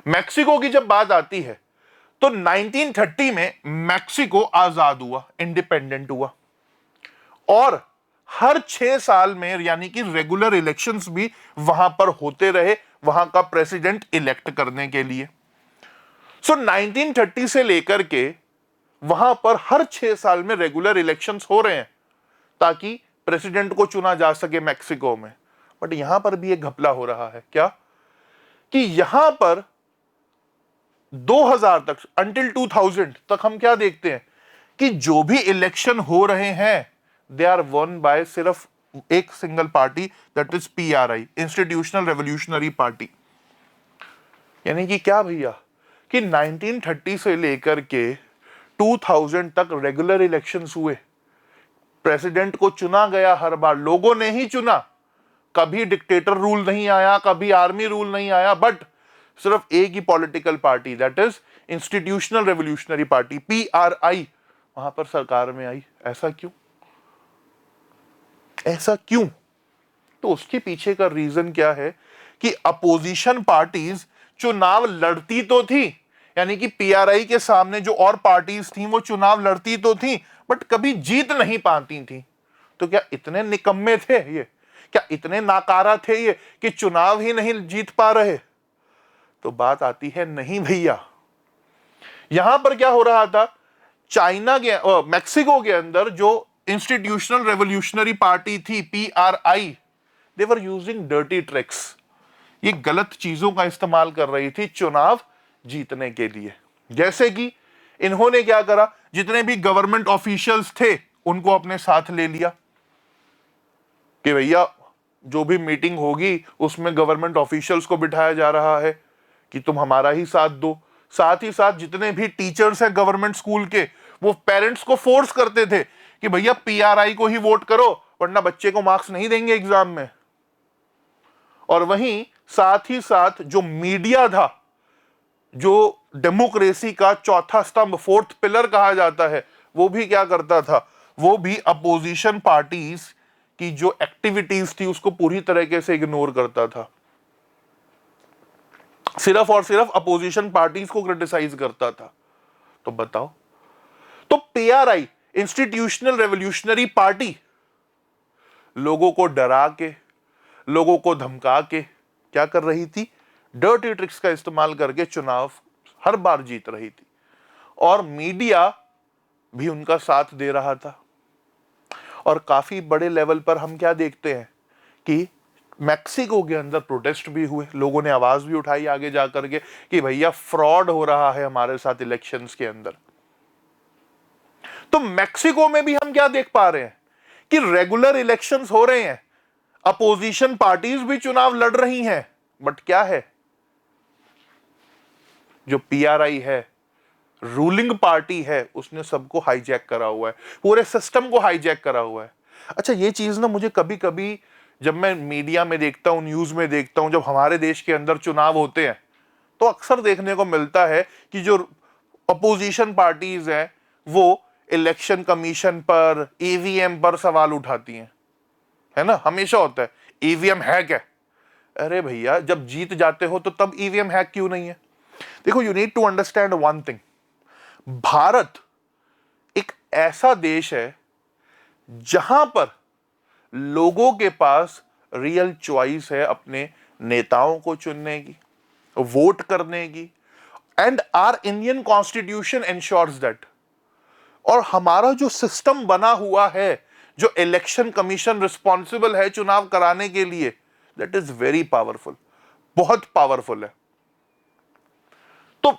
मैक्सिको की जब बात आती है तो 1930 में मैक्सिको आजाद हुआ, इंडिपेंडेंट हुआ, और हर 6 साल में यानी कि रेगुलर इलेक्शंस भी वहां पर होते रहे वहां का प्रेसिडेंट इलेक्ट करने के लिए। सो 1930 से लेकर के वहां पर हर 6 साल में रेगुलर इलेक्शंस हो रहे हैं ताकि प्रेसिडेंट को चुना जा सके मैक्सिको में। बट यहां पर भी एक घपला हो रहा है, क्या कि यहां पर 2000 तक, अंटिल 2000 तक हम क्या देखते हैं कि जो भी इलेक्शन हो रहे हैं दे आर वन बाय सिर्फ एक single party, that is PRI, institutional revolutionary party. यानी कि क्या भैया कि 1930 से लेकर के 2000 तक रेगुलर इलेक्शंस हुए, प्रेसिडेंट को चुना गया, हर बार लोगों ने ही चुना, कभी डिक्टेटर रूल नहीं आया, कभी आर्मी रूल नहीं आया, बट सिर्फ एक ही political party, that is institutional revolutionary party, PRI, वहां पर सरकार में आई। ऐसा क्यों? ऐसा क्यों? तो उसके पीछे का रीजन क्या है कि अपोजिशन पार्टीज चुनाव लड़ती तो थी, यानी कि पीआरआई के सामने जो और पार्टीज थी वो चुनाव लड़ती तो थी बट कभी जीत नहीं पाती थी। तो क्या इतने निकम्मे थे ये, क्या इतने नाकारा थे ये कि चुनाव ही नहीं जीत पा रहे? तो बात आती है नहीं भैया, यहां पर क्या हो रहा था, चाइना के मैक्सिको के अंदर जो इंस्टीट्यूशनल रेवोल्यूशनरी पार्टी थी PRI, they were using dirty tricks, ये गलत चीजों का इस्तेमाल कर रही थी चुनाव जीतने के लिए। जैसे कि इन्होंने क्या करा, जितने भी गवर्नमेंट ऑफिशियल्स थे उनको अपने साथ ले लिया कि भैया जो भी मीटिंग होगी उसमें गवर्नमेंट ऑफिशियल्स को बिठाया जा रहा है कि तुम हमारा ही साथ दो। साथ ही साथ जितने भी टीचर्स हैं गवर्नमेंट स्कूल के, वो पेरेंट्स को फोर्स करते थे कि भैया पीआरआई को ही वोट करो वरना बच्चे को मार्क्स नहीं देंगे एग्जाम में। और वहीं साथ ही साथ जो मीडिया था, जो डेमोक्रेसी का चौथा स्तंभ, फोर्थ पिलर कहा जाता है, वो भी क्या करता था, वो भी अपोजिशन पार्टीज की जो एक्टिविटीज थी उसको पूरी तरीके से इग्नोर करता था, सिर्फ और सिर्फ अपोजिशन पार्टीज को क्रिटिसाइज करता था। तो बताओ, तो पीआरआई इंस्टीट्यूशनल रेवोल्यूशनरी पार्टी लोगों को डरा के, लोगों को धमका के क्या कर रही थी, डर्टी ट्रिक्स का इस्तेमाल करके चुनाव हर बार जीत रही थी, और मीडिया भी उनका साथ दे रहा था। और काफी बड़े लेवल पर हम क्या देखते हैं कि मैक्सिको के अंदर प्रोटेस्ट भी हुए, लोगों ने आवाज भी उठाई आगे जाकर के कि भैया फ्रॉड हो रहा है हमारे साथ इलेक्शंस के अंदर। तो मैक्सिको में भी हम क्या देख पा रहे हैं कि रेगुलर इलेक्शंस हो रहे हैं, अपोजिशन पार्टीज भी चुनाव लड़ रही हैं, बट क्या है, जो पीआरआई है, रूलिंग पार्टी है, उसने सबको हाईजैक करा हुआ है, पूरे सिस्टम को हाईजैक करा हुआ है। अच्छा, ये चीज ना मुझे कभी कभी जब मैं मीडिया में देखता हूं, न्यूज में देखता हूं, जब हमारे देश के अंदर चुनाव होते हैं तो अक्सर देखने को मिलता है कि जो अपोजिशन पार्टीज हैं वो इलेक्शन कमीशन पर, ईवीएम पर सवाल उठाती हैं, है ना, हमेशा होता है ईवीएम हैक है। अरे भैया, जब जीत जाते हो तो तब ईवीएम हैक क्यों नहीं है? देखो, you need to understand one thing, Bharat एक ऐसा देश है जहां पर लोगों के पास रियल चॉइस है अपने नेताओं को चुनने की, वोट करने की, and our Indian constitution ensures that. और हमारा जो सिस्टम बना हुआ है, जो इलेक्शन कमीशन रिस्पॉन्सिबल है चुनाव कराने के लिए, दैट इज वेरी पावरफुल, बहुत पावरफुल है। तो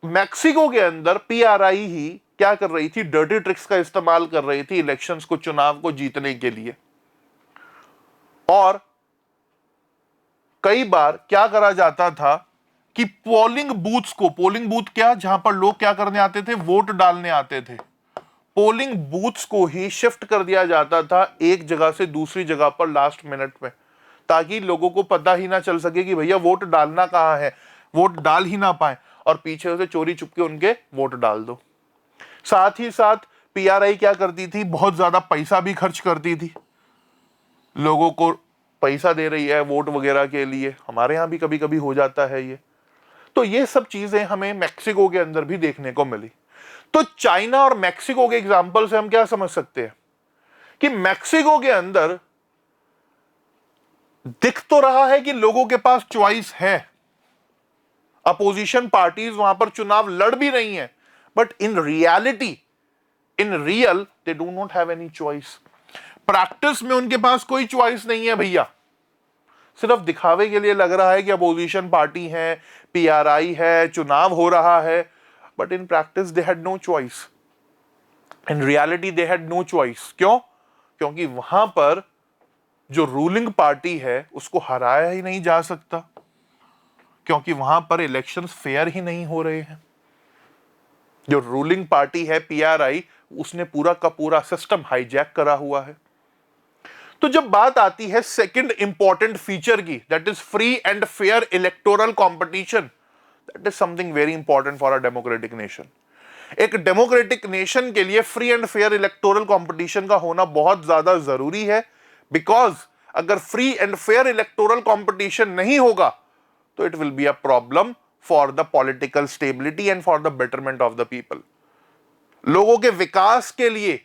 मैक्सिको के अंदर पीआरआई ही क्या कर रही थी, डर्टी ट्रिक्स का इस्तेमाल कर रही थी इलेक्शंस को, चुनाव को जीतने के लिए। और कई बार क्या करा जाता था कि पोलिंग बूथ्स को, पोलिंग बूथ क्या, जहां पर लोग क्या करने आते थे, वोट डालने आते थे, पोलिंग बूथ्स को ही शिफ्ट कर दिया जाता था एक जगह से दूसरी जगह पर लास्ट मिनट में, ताकि लोगों को पता ही ना चल सके कि भैया वोट डालना कहां है, वोट डाल ही ना पाए और पीछे से चोरी चुपके उनके वोट डाल दो। साथ ही साथ पीआरआई क्या करती थी, बहुत ज्यादा पैसा भी खर्च करती थी लोगों को पैसा दे रही है वोट वगैरह के लिए। हमारे यहाँ भी कभी कभी हो जाता है ये। तो ये सब चीजें हमें मैक्सिको के अंदर भी देखने को मिली। तो चाइना और मैक्सिको के एग्जाम्पल से हम क्या समझ सकते हैं कि मैक्सिको के अंदर दिख तो रहा है कि लोगों के पास चॉइस है, अपोजिशन पार्टीज वहां पर चुनाव लड़ भी रही हैं, but in reality, in real they do not have any choice. Practice में उनके पास कोई चॉइस नहीं है भैया। सिर्फ दिखावे के लिए लग रहा है कि अपोजिशन पार्टी है, पीआरआई है, चुनाव हो रहा है, but in practice they had no choice. In reality they had no choice. क्यों? क्योंकि वहां पर जो रूलिंग पार्टी है उसको हराया ही नहीं जा सकता, क्योंकि वहां पर इलेक्शंस फेयर ही नहीं हो रहे हैं। जो रूलिंग पार्टी है पीआरआई, उसने पूरा का पूरा सिस्टम हाईजैक करा हुआ है। तो जब बात आती है सेकंड इंपॉर्टेंट फीचर की, that is free and fair electoral competition, that is something very important for a democratic nation. एक डेमोक्रेटिक नेशन के लिए free and fair electoral competition का होना बहुत ज्यादा जरूरी है, बिकॉज अगर free and fair electoral competition नहीं होगा तो it will be a problem for the political stability and for the betterment of the people. लोगों के विकास के लिए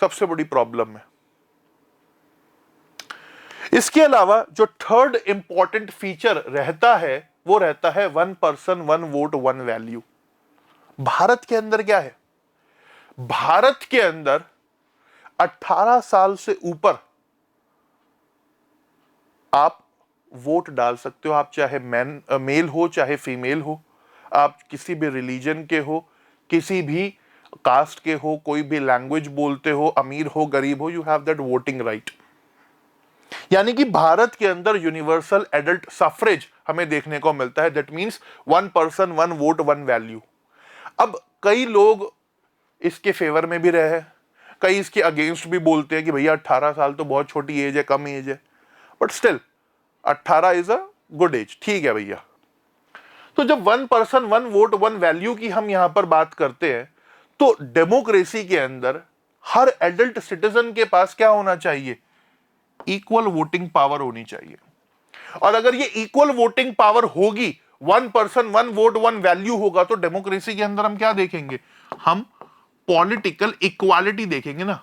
सबसे बड़ी प्रॉब्लम है। इसके अलावा जो थर्ड इंपॉर्टेंट फीचर रहता है वो रहता है one person one vote one value. Bharat के अंदर क्या है? भारत के अंदर 18 साल से ऊपर आप वोट डाल सकते हो। आप चाहे मेल हो चाहे फीमेल हो, आप किसी भी रिलीजन के हो, किसी भी कास्ट के हो, कोई भी लैंग्वेज बोलते हो, अमीर हो गरीब हो, you have that voting right. यानी कि भारत के अंदर यूनिवर्सल एडल्ट सफरेज हमें देखने को मिलता है। That means one person one vote one value. अब कई लोग इसके फेवर में भी रहे, कई इसके अगेंस्ट भी बोलते हैं कि भैया 18 साल तो बहुत छोटी एज है, कम एज है, but still 18 is a good age, ठीक है भैया। तो जब one person one vote one value की हम यहां पर बात करते हैं, तो डेमोक्रेसी के अंदर हर एडल्ट सिटीजन के पास क्या होना चाहिए? इक्वल वोटिंग पावर होनी चाहिए। और अगर ये इक्वल वोटिंग पावर होगी, one person one vote one value होगा, तो डेमोक्रेसी के अंदर हम क्या देखेंगे? हम पॉलिटिकल इक्वालिटी देखेंगे ना।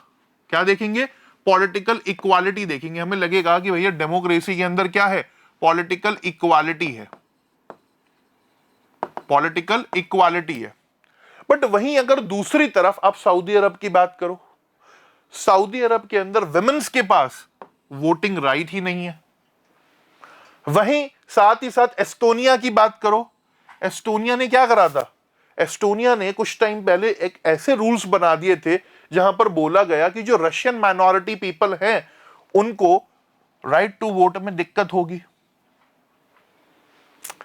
क्या देखेंगे? पॉलिटिकल इक्वालिटी देखेंगे। हमें लगेगा कि भैया डेमोक्रेसी के अंदर क्या है? पॉलिटिकल इक्वालिटी है, पॉलिटिकल इक्वालिटी है। बट वहीं अगर दूसरी तरफ आप सऊदी अरब की बात करो, सऊदी अरब के अंदर विमेन्स के पास वोटिंग राइट ही नहीं है। वहीं साथ ही साथ एस्टोनिया की बात करो, एस्टोनिया ने क्या करा था? एस्टोनिया ने कुछ टाइम पहले एक ऐसे रूल्स बना दिए थे जहां पर बोला गया कि जो रशियन माइनॉरिटी पीपल हैं उनको राइट टू वोट में दिक्कत होगी।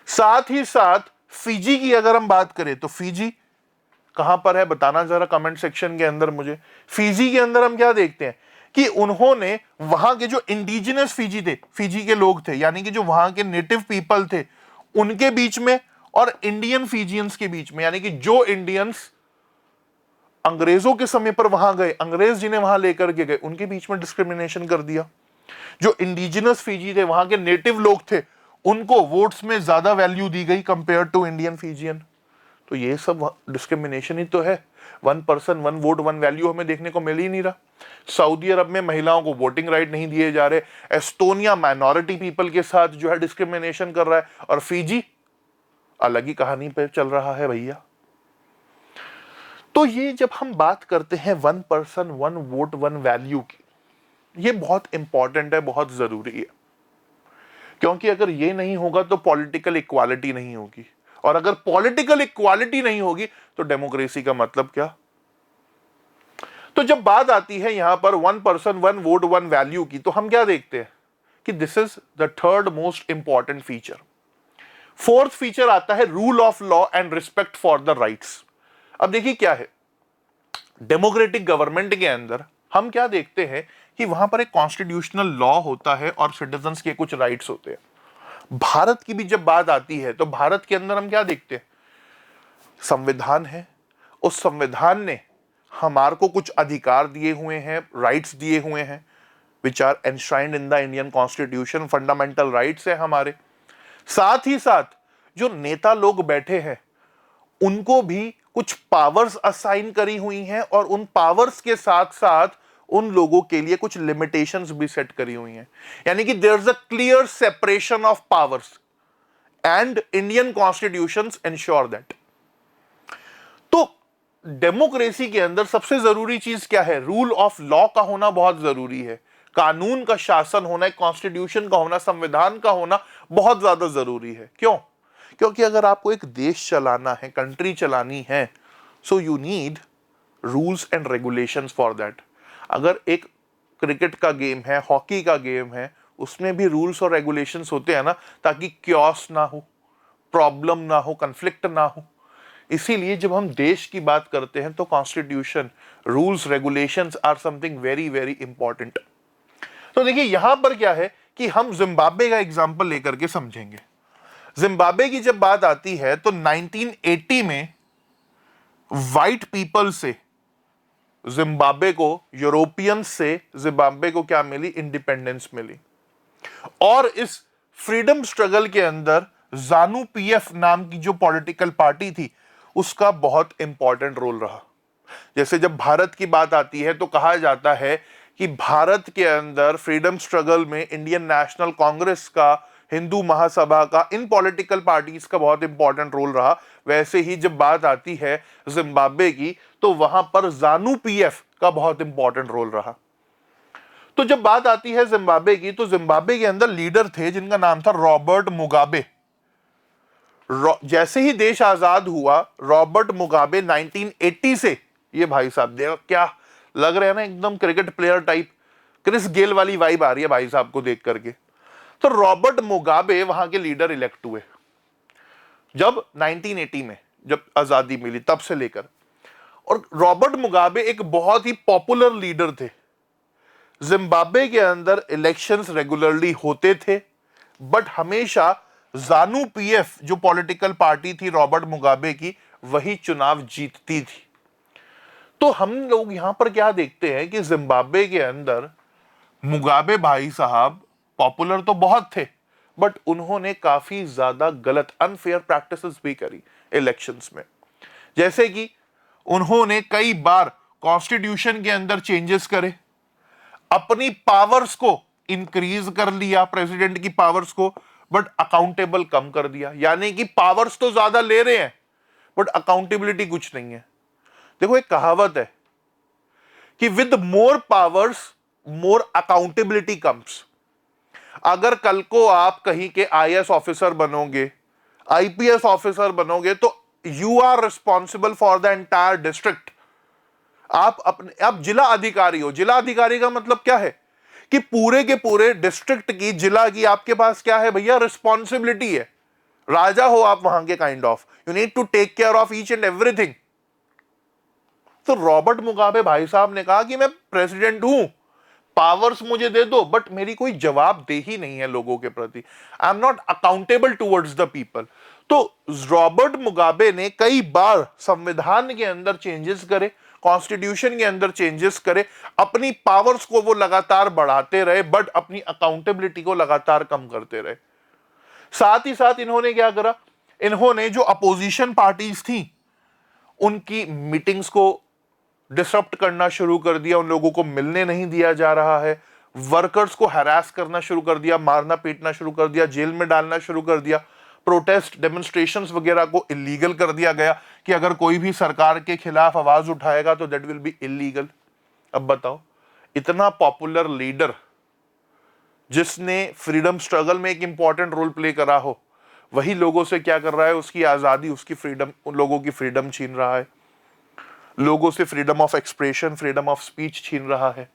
साथ ही साथ फिजी की अगर हम बात करें तो फिजी कहां पर है बताना जरा कमेंट सेक्शन के अंदर मुझे। फिजी के अंदर हम क्या देखते हैं कि उन्होंने वहां के जो इंडिजिनस फिजी थे, फिजी के लोग थे, यानी कि जो वहां के नेटिव पीपल थे, उनके बीच में और इंडियन फिजियंस के बीच में, यानी कि जो इंडियंस अंग्रेजों के समय पर वहां गए, अंग्रेज जिन्हें वहां लेकर के गए, उनके बीच में डिस्क्रिमिनेशन कर दिया। जो इंडिजिनस फिजी थे, वहां के नेटिव लोग थे, उनको वोट्स में ज्यादा वैल्यू दी गई कंपेयर टू इंडियन फिजियन। तो ये सब डिस्क्रिमिनेशन ही तो है। One person one vote one value हमें देखने को मिल ही नहीं रहा। सऊदी अरब में महिलाओं को वोटिंग राइट नहीं दिए जा रहे, एस्टोनिया माइनॉरिटी पीपल के साथ जो है डिस्क्रिमिनेशन कर रहा है, और फिजी अलग ही कहानी पे चल रहा है भैया। तो ये जब हम बात करते हैं one person one vote one value की, ये बहुत इंपॉर्टेंट है, बहुत जरूरी है, क्योंकि अगर ये नहीं होगा तो पॉलिटिकल इक्वालिटी नहीं होगी, और अगर पॉलिटिकल इक्वालिटी नहीं होगी तो डेमोक्रेसी का मतलब क्या? तो जब बात आती है यहां पर one person one vote one value की, तो हम क्या देखते हैं कि this is the third most important feature. Fourth feature आता है rule of law and respect for the rights. अब देखिए क्या है, डेमोक्रेटिक गवर्नमेंट के अंदर हम क्या देखते हैं कि वहां पर एक कॉन्स्टिट्यूशनल लॉ होता है और सिटीजन्स के कुछ राइट्स होते हैं। भारत की भी जब बात आती है तो भारत के अंदर हम क्या देखते हैं? संविधान है, उस संविधान ने हमारे को कुछ अधिकार दिए हुए हैं, राइट्स दिए हुए हैं, which are enshrined in the Indian constitution, fundamental rights है हमारे। साथ ही साथ जो नेता लोग बैठे हैं उनको भी कुछ पावर्स असाइन करी हुई हैं और उन पावर्स के साथ साथ उन लोगों के लिए कुछ लिमिटेशंस भी सेट करी हुई हैं। यानी कि there is a clear separation of powers and Indian constitutions ensure that. तो डेमोक्रेसी के अंदर सबसे जरूरी चीज क्या है? रूल ऑफ लॉ का होना बहुत जरूरी है, कानून का शासन होना, एक कॉन्स्टिट्यूशन का होना, संविधान का होना बहुत ज्यादा जरूरी है। क्यों? क्योंकि अगर आपको एक देश चलाना है, कंट्री चलानी है, so you need rules and regulations for that. अगर एक क्रिकेट का गेम है, हॉकी का गेम है, उसमें भी रूल्स और रेगुलेशंस होते हैं ना, ताकि क्योस ना हो, प्रॉब्लम ना हो, कंफ्लिक्ट ना हो। इसीलिए जब हम देश की बात करते हैं तो constitution, rules, regulations are something very very important. तो देखिए यहां पर क्या है कि हम जिम्बाब्वे का एग्जांपल लेकर के समझेंगे। जिम्बाब्वे की जब बात आती है तो 1980 में व्हाइट पीपल से जिम्बाब्वे को, यूरोपियन से जिम्बाब्वे को क्या मिली? इंडिपेंडेंस मिली। और इस फ्रीडम स्ट्रगल के अंदर जानु पीएफ नाम की जो पॉलिटिकल पार्टी थी उसका बहुत इंपॉर्टेंट रोल रहा। जैसे जब भारत की बात आती है तो कहा जाता है कि भारत के अंदर फ्रीडम स्ट्रगल में इंडियन नेशनल कांग्रेस का, हिंदू महासभा का, इन पॉलिटिकल पार्टीज का बहुत इंपॉर्टेंट रोल रहा। वैसे ही जब बात आती है जिम्बाब्वे की तो वहां पर जानु पीएफ का बहुत इंपॉर्टेंट रोल रहा। तो जब बात आती है जिम्बाब्वे की तो जिम्बाब्वे के अंदर लीडर थे जिनका नाम था रॉबर्ट मुगाबे। जैसे ही देश आजाद हुआ, रॉबर्ट मुगाबे 1980 से, ये भाई साहब देखो क्या लग रहे हैं ना, एकदम cricket player type, Chris Gayle वाली वाइब आ रही है भाई साहब को देख करके। तो रॉबर्ट मुगाबे वहां के लीडर इलेक्ट हुए जब 1980 में, जब आजादी मिली तब से लेकर। और रॉबर्ट मुगाबे एक बहुत ही पॉपुलर लीडर थे। जिम्बाब्वे के अंदर इलेक्शंस रेगुलरली होते थे, बट हमेशा जानु पीएफ जो पॉलिटिकल पार्टी थी रॉबर्ट मुगाबे की, वही चुनाव जीतती थी। तो हम लोग यहां पर क्या देखते हैं कि जिम्बाब्वे के अंदर मुगाबे भाई साहब पॉपुलर तो बहुत थे, बट उन्होंने काफी ज्यादा गलत, अनफेयर प्रैक्टिसेस भी करी इलेक्शंस में। जैसे कि उन्होंने कई बार कॉन्स्टिट्यूशन के अंदर चेंजेस करे, अपनी पावर्स को इंक्रीज कर लिया, प्रेसिडेंट की पावर्स को, बट अकाउंटेबल कम कर दिया। यानी कि पावर्स तो ज्यादा ले रहे हैं बट अकाउंटेबिलिटी कुछ नहीं है। देखो एक कहावत है कि with more powers more accountability comes. अगर कल को आप कहीं के आईएएस ऑफिसर बनोगे, आईपीएस ऑफिसर बनोगे, तो you are responsible for the entire district. आप जिला अधिकारी हो। जिला अधिकारी का मतलब क्या है कि पूरे के पूरे डिस्ट्रिक्ट की, जिला की आपके पास क्या है भैया? रिस्पॉन्सिबिलिटी है। राजा हो आप वहां के, kind of you need to take care of each and everything. तो रॉबर्ट मुगाबे भाई साहब ने कहा कि मैं प्रेसिडेंट हूं, पावर्स मुझे दे दो, बट मेरी कोई जवाबदेही नहीं है लोगों के प्रति। I am not accountable towards the people. तो रॉबर्ट मुगाबे ने कई बार संविधान के अंदर चेंजेस करे, कॉन्स्टिट्यूशन के अंदर चेंजेस करे, अपनी पावर्स को वो लगातार बढ़ाते रहे, बट अपनी अकाउंटेबिलिटी को लगातार कम करते रहे। साथ ही साथ इन्होंने क्या करा? इन्होंने जो अपोजिशन पार्टीज थी उनकी मीटिंग्स को डिसरप्ट करना शुरू कर दिया, उन लोगों को मिलने नहीं दिया जा रहा है, वर्कर्स को हैरास करना शुरू कर दिया, मारना पीटना शुरू कर दिया, जेल में डालना शुरू कर दिया, प्रोटेस्ट डेमोन्स्ट्रेशंस वगैरह को इलीगल कर दिया गया कि अगर कोई भी सरकार के खिलाफ आवाज उठाएगा तो दैट विल बी इलीगल। अब बताओ, इतना पॉपुलर लीडर जिसने फ्रीडम स्ट्रगल में एक इंपॉर्टेंट रोल प्ले करा हो, वही लोगों से क्या कर रहा है? उसकी आजादी, उसकी फ्रीडम, उन लोगों की फ्रीडम छीन रहा है, लोगों से freedom of expression, freedom of speech छीन रहा है।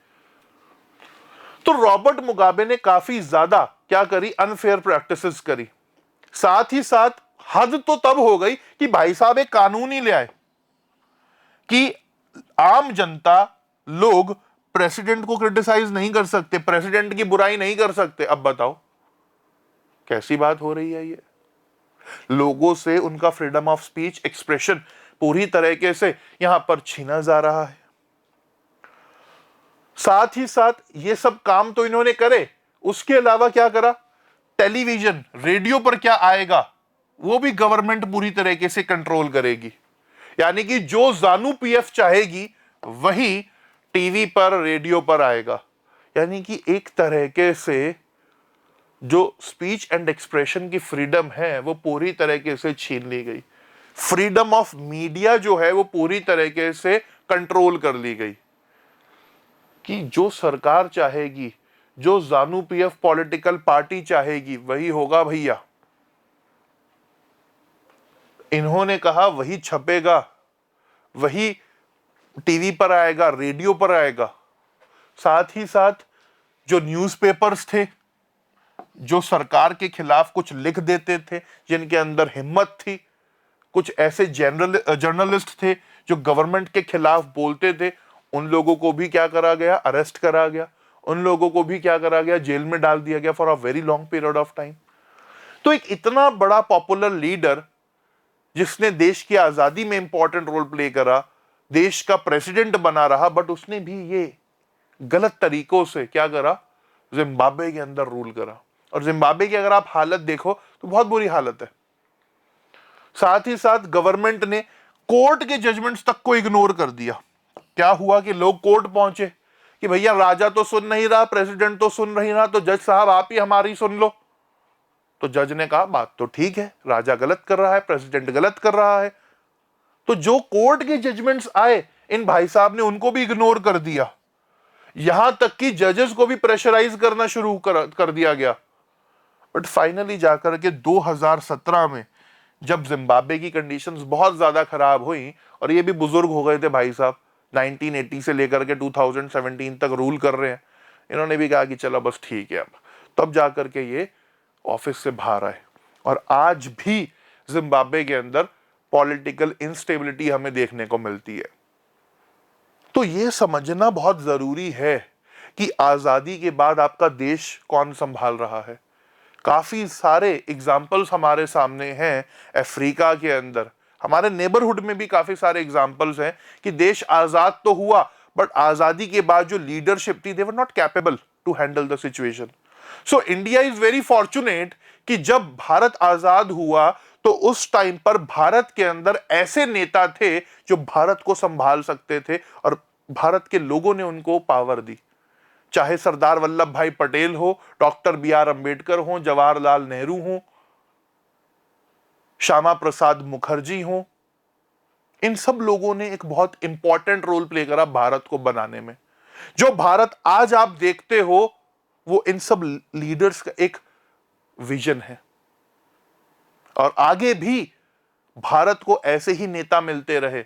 तो रॉबर्ट मुगाबे ने काफी ज्यादा क्या करी? अनफेयर प्रैक्टिसेस करी। साथ ही साथ हद तो तब हो गई कि भाई साहब एक कानून ही ले आए कि आम जनता, लोग प्रेसिडेंट को क्रिटिसाइज नहीं कर सकते, प्रेसिडेंट की बुराई नहीं कर सकते। अब बताओ कैसी बात हो रही है ये? लोगों से उनका फ्रीडम ऑफ स्पीच, एक्सप्रेशन पूरी तरीके से यहां पर छीना जा रहा है। साथ ही साथ ये सब काम तो इन्होंने करे, उसके अलावा क्या करा, टेलीविजन रेडियो पर क्या आएगा वो भी गवर्नमेंट पूरी तरीके से कंट्रोल करेगी। यानी कि जो जानू पीएफ चाहेगी वही टीवी पर रेडियो पर आएगा। यानी कि एक तरीके से जो स्पीच एंड एक्सप्रेशन की फ्रीडम है वो पूरी तरीके से छीन ली गई। फ्रीडम ऑफ मीडिया जो है वो पूरी तरीके से कंट्रोल कर ली गई कि जो सरकार चाहेगी, जो जानू पीएफ पॉलिटिकल पार्टी चाहेगी वही होगा भैया। इन्होंने कहा वही छपेगा, वही टीवी पर आएगा, रेडियो पर आएगा। साथ ही साथ जो न्यूज़पेपर्स थे जो सरकार के खिलाफ कुछ लिख देते थे, जिनके अंदर हिम्मत थी, कुछ ऐसे जर्नलिस्ट थे जो गवर्नमेंट के खिलाफ बोलते थे, उन लोगों को भी क्या करा गया, अरेस्ट करा गया। उन लोगों को भी क्या करा गया, जेल में डाल दिया गया for a very long period of time. तो एक इतना बड़ा पॉपुलर लीडर जिसने देश की आजादी में इंपॉर्टेंट रोल प्ले करा, देश का प्रेसिडेंट बना रहा, बट उसने भी ये गलत तरीकों से क्या करा, जिम्बाब्वे के अंदर रूल करा। और जिम्बाब्वे की अगर आप हालत देखो तो बहुत बुरी हालत है। साथ ही साथ गवर्नमेंट ने कोर्ट के जजमेंट्स तक को इग्नोर कर दिया। क्या हुआ कि लोग कोर्ट पहुंचे कि भैया राजा तो सुन नहीं रहा, प्रेसिडेंट तो सुन नहीं रहा, तो जज साहब आप ही हमारी सुन लो। तो जज ने कहा बात तो ठीक है, राजा गलत कर रहा है, प्रेसिडेंट गलत कर रहा है। तो जो कोर्ट के जजमेंट्स आए इन भाई साहब ने उनको भी इग्नोर कर दिया। यहां तक कि जजेस को भी प्रेशराइज करना शुरू कर दिया गया। बट फाइनली जाकर के 2017 में जब जिम्बाब्वे की कंडीशंस बहुत ज्यादा खराब हुई, और ये भी बुजुर्ग हो गए थे भाई साहब, 1980 से लेकर के 2017 तक रूल कर रहे हैं, इन्होंने भी कहा कि चलो बस ठीक है अब, तब जाकर के ये ऑफिस से बाहर आए। और आज भी जिम्बाब्वे के अंदर पॉलिटिकल इंस्टेबिलिटी हमें देखने को मिलती है। तो ये समझना बहुत जरूरी है कि आजादी के बाद आपका देश कौन संभाल रहा है। काफी सारे एग्जाम्पल्स हमारे सामने हैं अफ्रीका के अंदर, हमारे नेबरहुड में भी काफी सारे एग्जाम्पल्स हैं कि देश आजाद तो हुआ बट आजादी के बाद जो लीडरशिप थी, they were not capable to handle the situation. So India is very fortunate कि जब भारत आजाद हुआ तो उस टाइम पर भारत के अंदर ऐसे नेता थे जो भारत को संभाल सकते थे, और भारत के लोगों ने उनको पावर दी। चाहे सरदार वल्लभ भाई पटेल हो, डॉक्टर बी.आर. अंबेडकर हो, जवाहरलाल नेहरू हो, श्यामा प्रसाद मुखर्जी हो, इन सब लोगों ने एक बहुत इंपॉर्टेंट रोल प्ले करा भारत को बनाने में। जो भारत आज आप देखते हो वो इन सब लीडर्स का एक विजन है, और आगे भी भारत को ऐसे ही नेता मिलते रहे,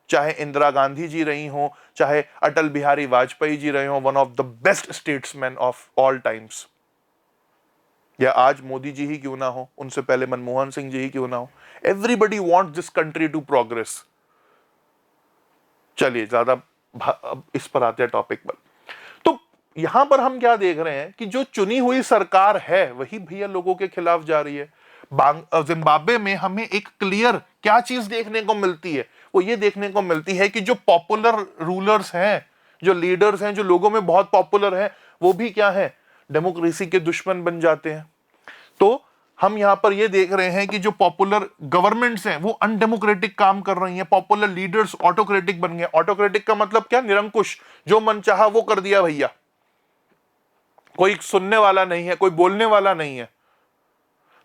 चाहे इंदिरा गांधी जी रही हो, चाहे अटल बिहारी वाजपेयी जी रहे हो, one of the best statesman of all times, या आज मोदी जी ही क्यों ना हो, उनसे पहले मनमोहन सिंह जी ही क्यों ना हो। Everybody wants this country to progress. चलिए ज्यादा अब इस पर आते हैं टॉपिक पर। तो यहां पर हम क्या देख रहे हैं कि जो चुनी हुई सरकार है वही भैया लोगों के खिलाफ जा रही है। जिम्बाब्वे में हमें एक क्लियर क्या चीज देखने को मिलती है, वो ये देखने को मिलती है कि जो पॉपुलर रूलर्स हैं, जो लीडर्स हैं, जो लोगों में बहुत पॉपुलर हैं, वो भी क्या है, डेमोक्रेसी के दुश्मन बन जाते हैं। तो हम यहां पर ये देख रहे हैं कि जो पॉपुलर गवर्नमेंट्स हैं वो अनडेमोक्रेटिक काम कर रही हैं, पॉपुलर लीडर्स ऑटोक्रेटिक बन गए। ऑटोक्रेटिक का मतलब क्या, निरंकुश, जो मन चाहा वो कर दिया भैया, कोई सुनने वाला नहीं है, कोई बोलने वाला नहीं है।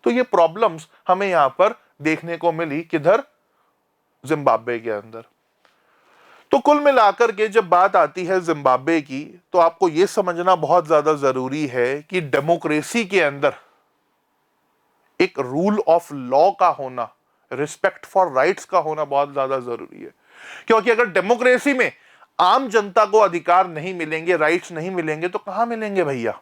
तो ये प्रॉब्लम्स हमें यहां पर देखने को मिली किधर, जिम्बाब्वे के अंदर। तो कुल मिलाकर के जब बात आती है जिम्बाब्वे की, तो आपको यह समझना बहुत ज्यादा जरूरी है कि डेमोक्रेसी के अंदर एक रूल ऑफ लॉ का होना, रिस्पेक्ट फॉर राइट्स का होना बहुत ज्यादा जरूरी है। क्योंकि अगर डेमोक्रेसी में आम जनता को अधिकार नहीं मिलेंगे, राइट्स नहीं मिलेंगे, तो कहां मिलेंगे भैया,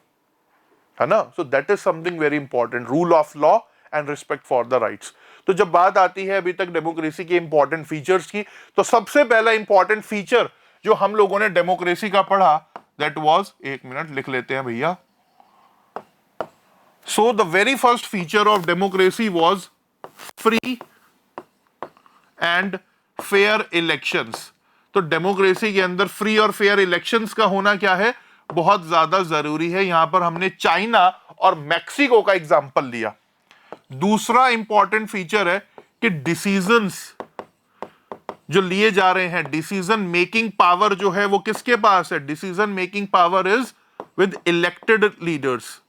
है ना। सो that is something very important, rule of law and respect for the rights. तो जब बात आती है अभी तक डेमोक्रेसी के इंपॉर्टेंट फीचर्स की, तो सबसे पहला इंपॉर्टेंट फीचर जो हम लोगों ने डेमोक्रेसी का पढ़ा, दैट वाज, एक मिनट लिख लेते हैं भैया। So the very first feature of democracy was free and fair elections. तो डेमोक्रेसी के अंदर फ्री और फेयर इलेक्शंस का होना क्या है, बहुत ज्यादा जरूरी है। यहां पर हमने चाइना और मैक्सिको का एग्जांपल लिया। दूसरा इंपॉर्टेंट फीचर है कि डिसीजंस जो लिए जा रहे हैं, डिसीजन मेकिंग पावर जो है वो किसके पास है, decision making power is with elected leaders.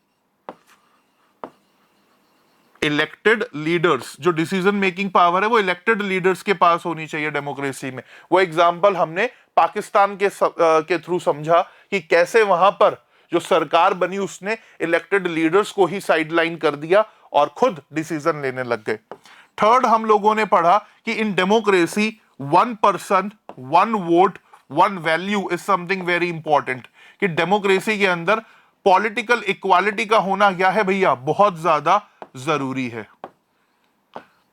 Elected leaders, जो डिसीजन मेकिंग पावर है वो इलेक्टेड लीडर्स के पास होनी चाहिए डेमोक्रेसी में। वो एग्जांपल हमने पाकिस्तान के थ्रू समझा कि कैसे वहां पर जो सरकार बनी उसने इलेक्टेड लीडर्स को ही साइडलाइन कर दिया और खुद डिसीजन लेने लग गए। थर्ड, हम लोगों ने पढ़ा कि in democracy one person one vote one value is something very important, कि डेमोक्रेसी के अंदर पॉलिटिकल इक्वालिटी का होना क्या है भैया, बहुत ज्यादा जरूरी है।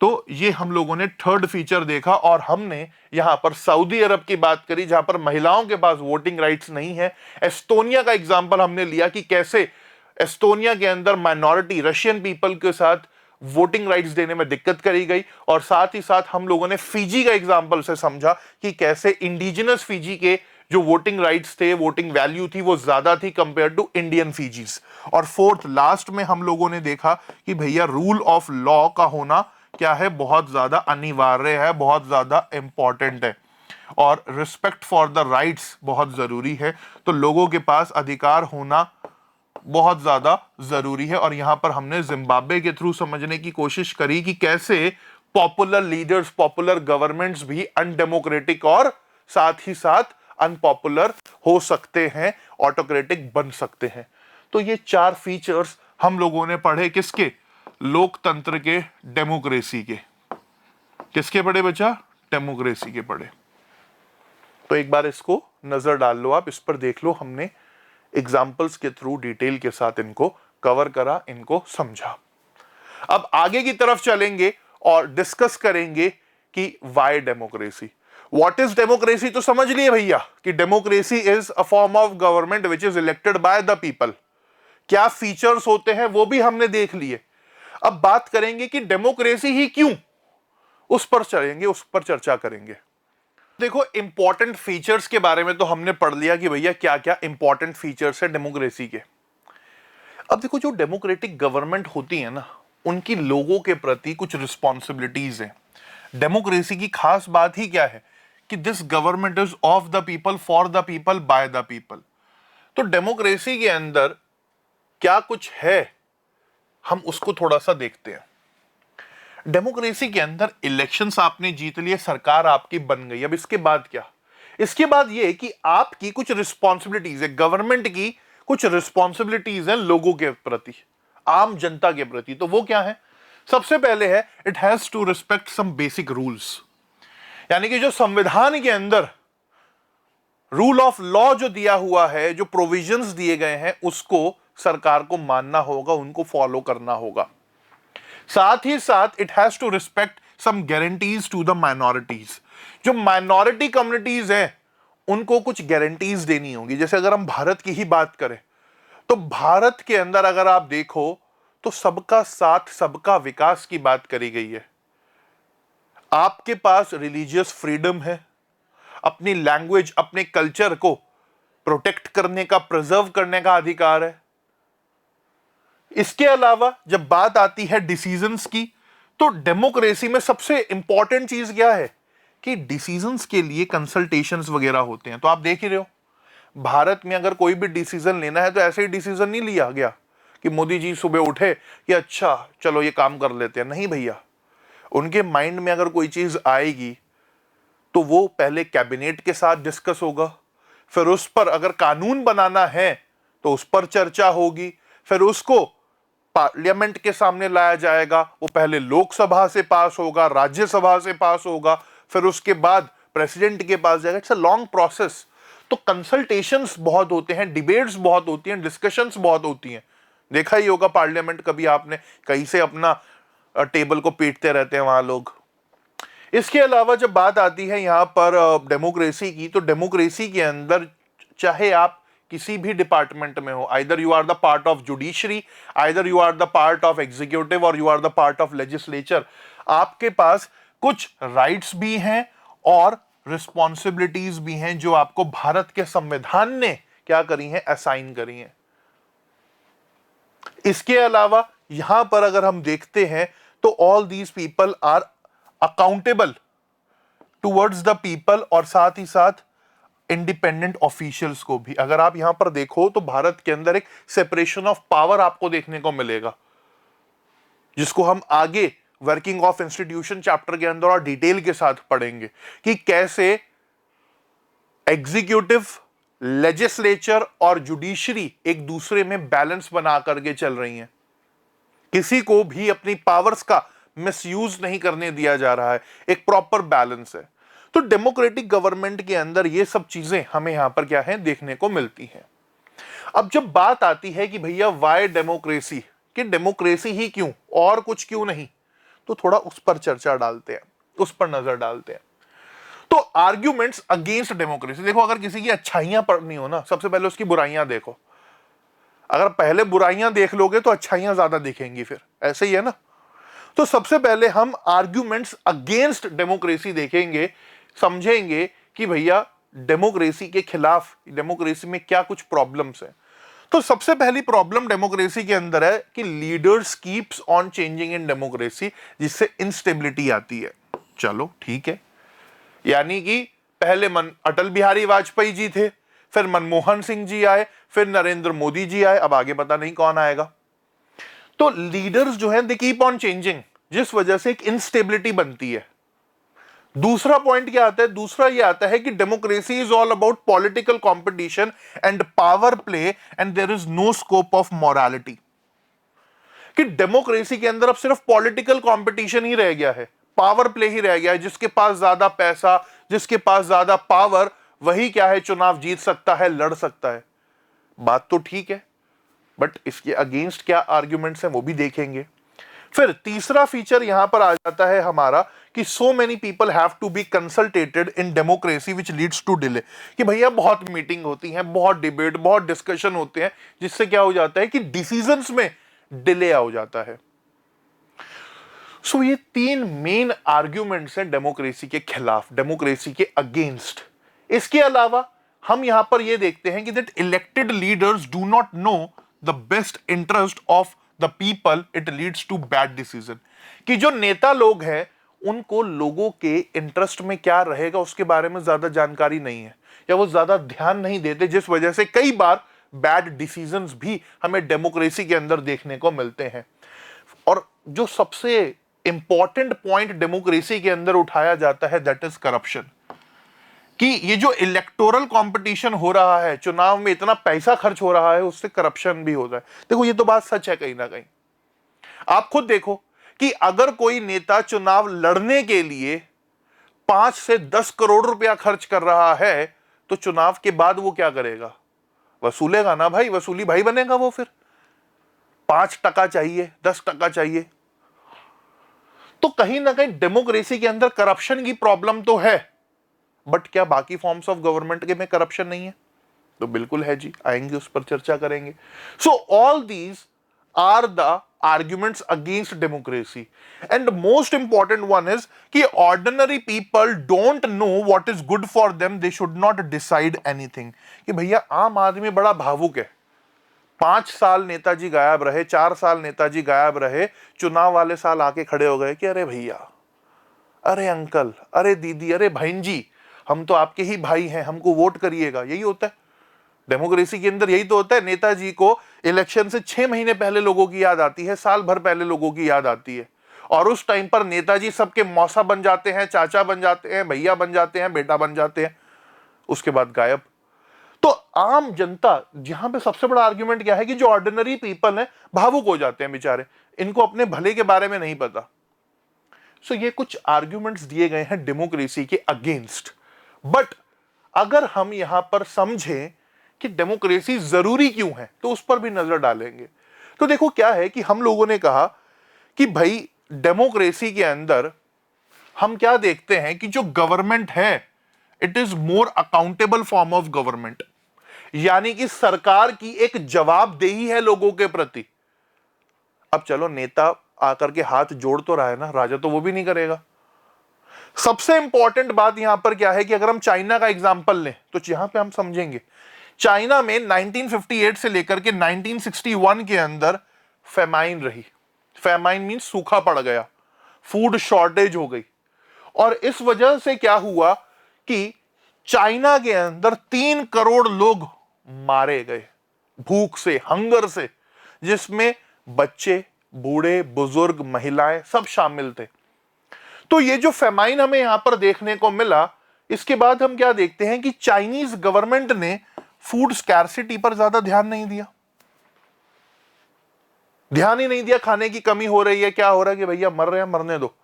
तो ये हम लोगों ने थर्ड फीचर देखा, और हमने यहां पर सऊदी अरब की बात करी जहां पर महिलाओं के पास वोटिंग राइट्स नहीं है। एस्टोनिया का एग्जांपल हमने लिया कि कैसे एस्टोनिया के अंदर माइनॉरिटी रशियन पीपल के साथ वोटिंग राइट्स देने में दिक्कत करी गई, और साथ ही साथ हम लोगों ने फिजी का एग्जांपल से समझा कि कैसे इंडिजिनस फिजी के जो वोटिंग राइट्स थे, वोटिंग वैल्यू थी, वो ज्यादा थी कंपेयर टू इंडियन फिजीज। और फोर्थ लास्ट में हम लोगों ने देखा कि भैया रूल ऑफ लॉ का होना क्या है, बहुत ज्यादा अनिवार्य है, बहुत ज्यादा इंपॉर्टेंट है, और रिस्पेक्ट फॉर द राइट्स बहुत जरूरी है। तो लोगों के पास अधिकार होना बहुत ज्यादा जरूरी है। और यहां पर हमने जिम्बाब्वे के थ्रू समझने की कोशिश करी कि कैसे पॉपुलर लीडर्स, पॉपुलर गवर्नमेंट्स भी अनडेमोक्रेटिक और साथ ही साथ अनपॉपुलर हो सकते हैं, ऑटोक्रेटिक बन सकते हैं। तो ये चार फीचर्स हम लोगों ने पढ़े, किसके, लोकतंत्र के, डेमोक्रेसी के। किसके पढ़े बच्चा, डेमोक्रेसी के पढ़े। तो एक बार इसको नजर डाल लो आप, इस पर देख लो, हमने एग्जाम्पल्स के थ्रू डिटेल के साथ इनको कवर करा, इनको समझा। अब आगे की तरफ चलेंगे और डिस्कस करेंगे कि Y democracy, what is democracy. तो समझ लिए भैया कि democracy is a form of government which is elected by the people. क्या फीचर्स होते हैं वो भी हमने देख लिए। अब बात करेंगे कि डेमोक्रेसी ही क्यों, उस पर चलेंगे, उस पर चर्चा करेंगे। देखो, इंपॉर्टेंट फीचर्स के बारे में तो हमने पढ़ लिया कि भैया क्या क्या इंपॉर्टेंट फीचर्स है डेमोक्रेसी के। अब देखो, जो डेमोक्रेटिक गवर्नमेंट होती है ना, उनकी लोगों के प्रति कुछ रिस्पॉन्सिबिलिटीज हैं। डेमोक्रेसी की खास बात ही क्या है कि this government is of the people, for the people, bye the people. तो डेमोक्रेसी के अंदर क्या कुछ है, हम उसको थोड़ा सा देखते हैं। डेमोक्रेसी के अंदर इलेक्शंस आपने जीत लिए, सरकार आपकी बन गई। अब इसके बाद क्या, इसके बाद ये कि आपकी कुछ रिस्पॉन्सिबिलिटीज है, गवर्नमेंट की कुछ रिस्पॉन्सिबिलिटीज हैं लोगों के प्रति, आम जनता के प्रति। तो वो क्या है, सबसे पहले है it has to respect some basic rules, यानी कि जो संविधान के अंदर रूल ऑफ लॉ जो दिया हुआ है, जो प्रोविजंस दिए गए हैं, उसको सरकार को मानना होगा, उनको फॉलो करना होगा। साथ ही साथ it has to respect some guarantees to the minorities, जो माइनॉरिटी कम्युनिटीज हैं उनको कुछ गारंटीज देनी होगी। जैसे अगर हम भारत की ही बात करें तो भारत के अंदर अगर आप देखो तो सबका साथ सबका विकास की बात करी गई है। आपके पास रिलीजियस फ्रीडम है, अपनी लैंग्वेज, अपने कल्चर को प्रोटेक्ट करने का, प्रिजर्व करने का अधिकार है। इसके अलावा जब बात आती है डिसीजंस की, तो डेमोक्रेसी में सबसे इंपॉर्टेंट चीज क्या है कि डिसीजंस के लिए कंसल्टेशंस वगैरह होते हैं। तो आप देख ही रहे हो, भारत में अगर कोई भी डिसीजन लेना है तो ऐसे ही डिसीजन नहीं लिया गया कि मोदी जी सुबह उठे कि अच्छा चलो ये काम कर लेते हैं। नहीं भैया, उनके माइंड में अगर कोई चीज आएगी तो वो पहले कैबिनेट के साथ डिस्कस होगा, फिर उस पर अगर कानून बनाना है तो उस पर चर्चा होगी, फिर उसको पार्लियामेंट के सामने लाया जाएगा, वो पहले लोकसभा से पास होगा, राज्यसभा से पास होगा, फिर उसके बाद प्रेसिडेंट के पास जाएगा। It's a long process. तो कंसल्टेशंस बहुत होते हैं, डिबेट्स बहुत होती हैं, डिस्कशंस बहुत होती हैं। देखा ही होगा पार्लियामेंट, कभी आपने कहीं से अपना टेबल को पीटते रहते हैं वहां लोग। इसके अलावा जब बात आती है यहाँ पर डेमोक्रेसी की, तो डेमोक्रेसी के अंदर चाहे आप किसी भी डिपार्टमेंट में हो, either you are the part of judiciary, either you are the part of executive और you are the part of legislature, आपके पास कुछ राइट्स भी हैं और रिस्पॉन्सिबिलिटीज भी हैं जो आपको भारत के संविधान ने क्या करी हैं, असाइन करी हैं। इसके अलावा यहां पर अगर हम देखते हैं तो all these people are accountable towards the people, और साथ ही साथ इंडिपेंडेंट ऑफिशियल्स को भी। अगर आप यहां पर देखो तो भारत के अंदर एक सेपरेशन ऑफ पावर आपको देखने को मिलेगा, जिसको हम आगे वर्किंग ऑफ इंस्टीट्यूशन चैप्टर के अंदर और डिटेल के साथ पढ़ेंगे कि कैसे एग्जीक्यूटिव, लेजिस्लेचर और जुडिशरी एक दूसरे में बैलेंस बना करके चल रही हैं। किसी को भी अपनी पावर्स का मिसयूज नहीं करने दिया जा रहा है, एक प्रॉपर बैलेंस है। तो डेमोक्रेटिक गवर्नमेंट के अंदर ये सब चीजें हमें यहां पर क्या है, देखने को मिलती हैं। अब जब बात आती है कि भैया वाई डेमोक्रेसी, कि डेमोक्रेसी ही क्यों और कुछ क्यों नहीं, तो थोड़ा उस पर चर्चा डालते हैं, उस पर नजर डालते हैं। तो आर्ग्यूमेंट्स अगेंस्ट डेमोक्रेसी, देखो अगर किसी की अच्छाइयां पढ़नी हो ना, सबसे पहले उसकी बुराइयां देखो। अगर पहले बुराइयां देख लोगे तो अच्छाइयां ज्यादा दिखेंगी, फिर ऐसे ही है ना। तो सबसे पहले हम आर्ग्यूमेंट्स अगेंस्ट डेमोक्रेसी देखेंगे, समझेंगे कि भैया डेमोक्रेसी के खिलाफ डेमोक्रेसी में क्या कुछ प्रॉब्लम्स हैं। तो सबसे पहली प्रॉब्लम डेमोक्रेसी के अंदर है कि leaders keeps on changing in democracy, जिससे इंस्टेबिलिटी आती है। चलो ठीक है, यानी कि पहले अटल बिहारी वाजपेयी जी थे, फिर मनमोहन सिंह जी आए, फिर नरेंद्र मोदी जी आए, अब आगे पता नहीं कौन आएगा। तो लीडर्स जो है दे कीप ऑन चेंजिंग, जिस वजह से एक इंस्टेबिलिटी बनती है। दूसरा पॉइंट क्या आता है, दूसरा ये आता है कि democracy is all about political competition and power play and there is no scope of morality. कि डेमोक्रेसी के अंदर अब सिर्फ पॉलिटिकल कंपटीशन ही रह गया है, पावर प्ले ही रह गया है। जिसके पास ज्यादा पैसा, जिसके पास ज्यादा पावर, वही क्या है, चुनाव जीत सकता है, लड़ सकता है। बात तो ठीक है, बट इसके अगेंस्ट क्या आर्ग्यूमेंट्स हैं वो भी देखेंगे। फिर तीसरा फीचर यहां पर आ जाता है हमारा कि so many people have to be consultated in democracy which leads to delay. कि भैया बहुत मीटिंग होती है, बहुत डिबेट, बहुत डिस्कशन होते हैं, जिससे क्या हो जाता है कि डिसीजंस में डिले हो जाता है। सो ये तीन मेन आर्ग्यूमेंट्स हैं डेमोक्रेसी के खिलाफ, डेमोक्रेसी के अगेंस्ट। इसके अलावा हम यहां पर ये देखते हैं कि that elected leaders do not know the best interest of the people, it leads to bad decision. कि जो नेता लोग हैं उनको लोगों के इंटरेस्ट में क्या रहेगा उसके बारे में ज्यादा जानकारी नहीं है, या वो ज्यादा ध्यान नहीं देते, जिस वजह से कई बार बैड डिसीजंस भी हमें डेमोक्रेसी के अंदर देखने को मिलते हैं। और जो सबसे इंपॉर्टेंट पॉइंट डेमोक्रेसी के अंदर उठाया जाता है दैट इज करप्शन। कि ये जो इलेक्टोरल कंपटीशन हो रहा है, चुनाव में इतना पैसा खर्च हो रहा है, उससे करप्शन भी होता है। देखो ये तो बात सच है कहीं ना कहीं। आप खुद देखो कि अगर कोई नेता चुनाव लड़ने के लिए 5 से 10 करोड़ रुपया खर्च कर रहा है, तो चुनाव के बाद वो क्या करेगा, वसूलेगा ना भाई, वसूली भाई बनेगा वो। फिर 5% चाहिए, 10% चाहिए। तो कहीं ना कहीं डेमोक्रेसी के अंदर करप्शन की प्रॉब्लम तो है, बट क्या बाकी फॉर्म्स ऑफ गवर्नमेंट के में करप्शन नहीं है? तो बिल्कुल है जी, आएंगे उस पर चर्चा करेंगे। So all these are the arguments against democracy and most important one is कि ordinary people don't know what is good for them, they should not decide anything. कि भैया आम आदमी बड़ा भावुक है। 5 साल नेताजी गायब रहे, 4 साल नेताजी गायब रहे, चुनाव वाले साल आके खड़े हो गए कि अरे भैया, अरे अंकल, अरे दीदी, अरे बहन जी, हम तो आपके ही भाई हैं, हमको वोट करिएगा। यही होता है डेमोक्रेसी के अंदर, यही तो होता है। नेताजी को इलेक्शन से 6 महीने पहले लोगों की याद आती है, साल भर पहले लोगों की याद आती है, और उस टाइम पर नेताजी सबके मौसा बन जाते हैं, चाचा बन जाते हैं, भैया बन जाते हैं, बेटा बन जाते हैं, उसके बाद गायब। तो आम जनता, जहां पे सबसे बड़ा आर्ग्यूमेंट क्या है कि जो ऑर्डिनरी पीपल हैं भावुक हो जाते हैं बेचारे, इनको अपने भले के बारे में नहीं पता। सो ये कुछ आर्ग्यूमेंट्स दिए गए हैं डेमोक्रेसी के अगेंस्ट। बट अगर हम यहां पर समझें कि डेमोक्रेसी जरूरी क्यों है, तो उस पर भी नजर डालेंगे। तो देखो क्या है कि हम लोगों ने कहा कि भाई डेमोक्रेसी के अंदर हम क्या देखते हैं कि जो गवर्नमेंट है it is more accountable form of government, यानी कि सरकार की एक जवाबदेही है लोगों के प्रति। अब चलो नेता आकर के हाथ जोड़ तो रहा है ना, राजा तो वो भी नहीं करेगा। सबसे इंपॉर्टेंट बात यहां पर क्या है कि अगर हम चाइना का एग्जांपल लें तो यहां पे हम समझेंगे चाइना में 1958 से लेकर के 1961 के अंदर फेमाइन रही। फेमाइन मीन सूखा पड़ गया, फूड शॉर्टेज हो गई, और इस वजह से क्या हुआ कि चाइना के अंदर 3 करोड़ लोग मारे गए भूख से, हंगर से, जिसमें बच्चे, बूढ़े, बुजुर्ग, महिलाएं सब शामिल थे। तो ये जो फेमाइन हमें यहां पर देखने को मिला, इसके बाद हम क्या देखते हैं कि चाइनीज गवर्नमेंट ने फूड स्कैर्सिटी पर ज्यादा ध्यान नहीं दिया, ध्यान ही नहीं दिया। खाने की कमी हो रही है, क्या हो रहा है कि भैया मर रहे हैं, मरने दो।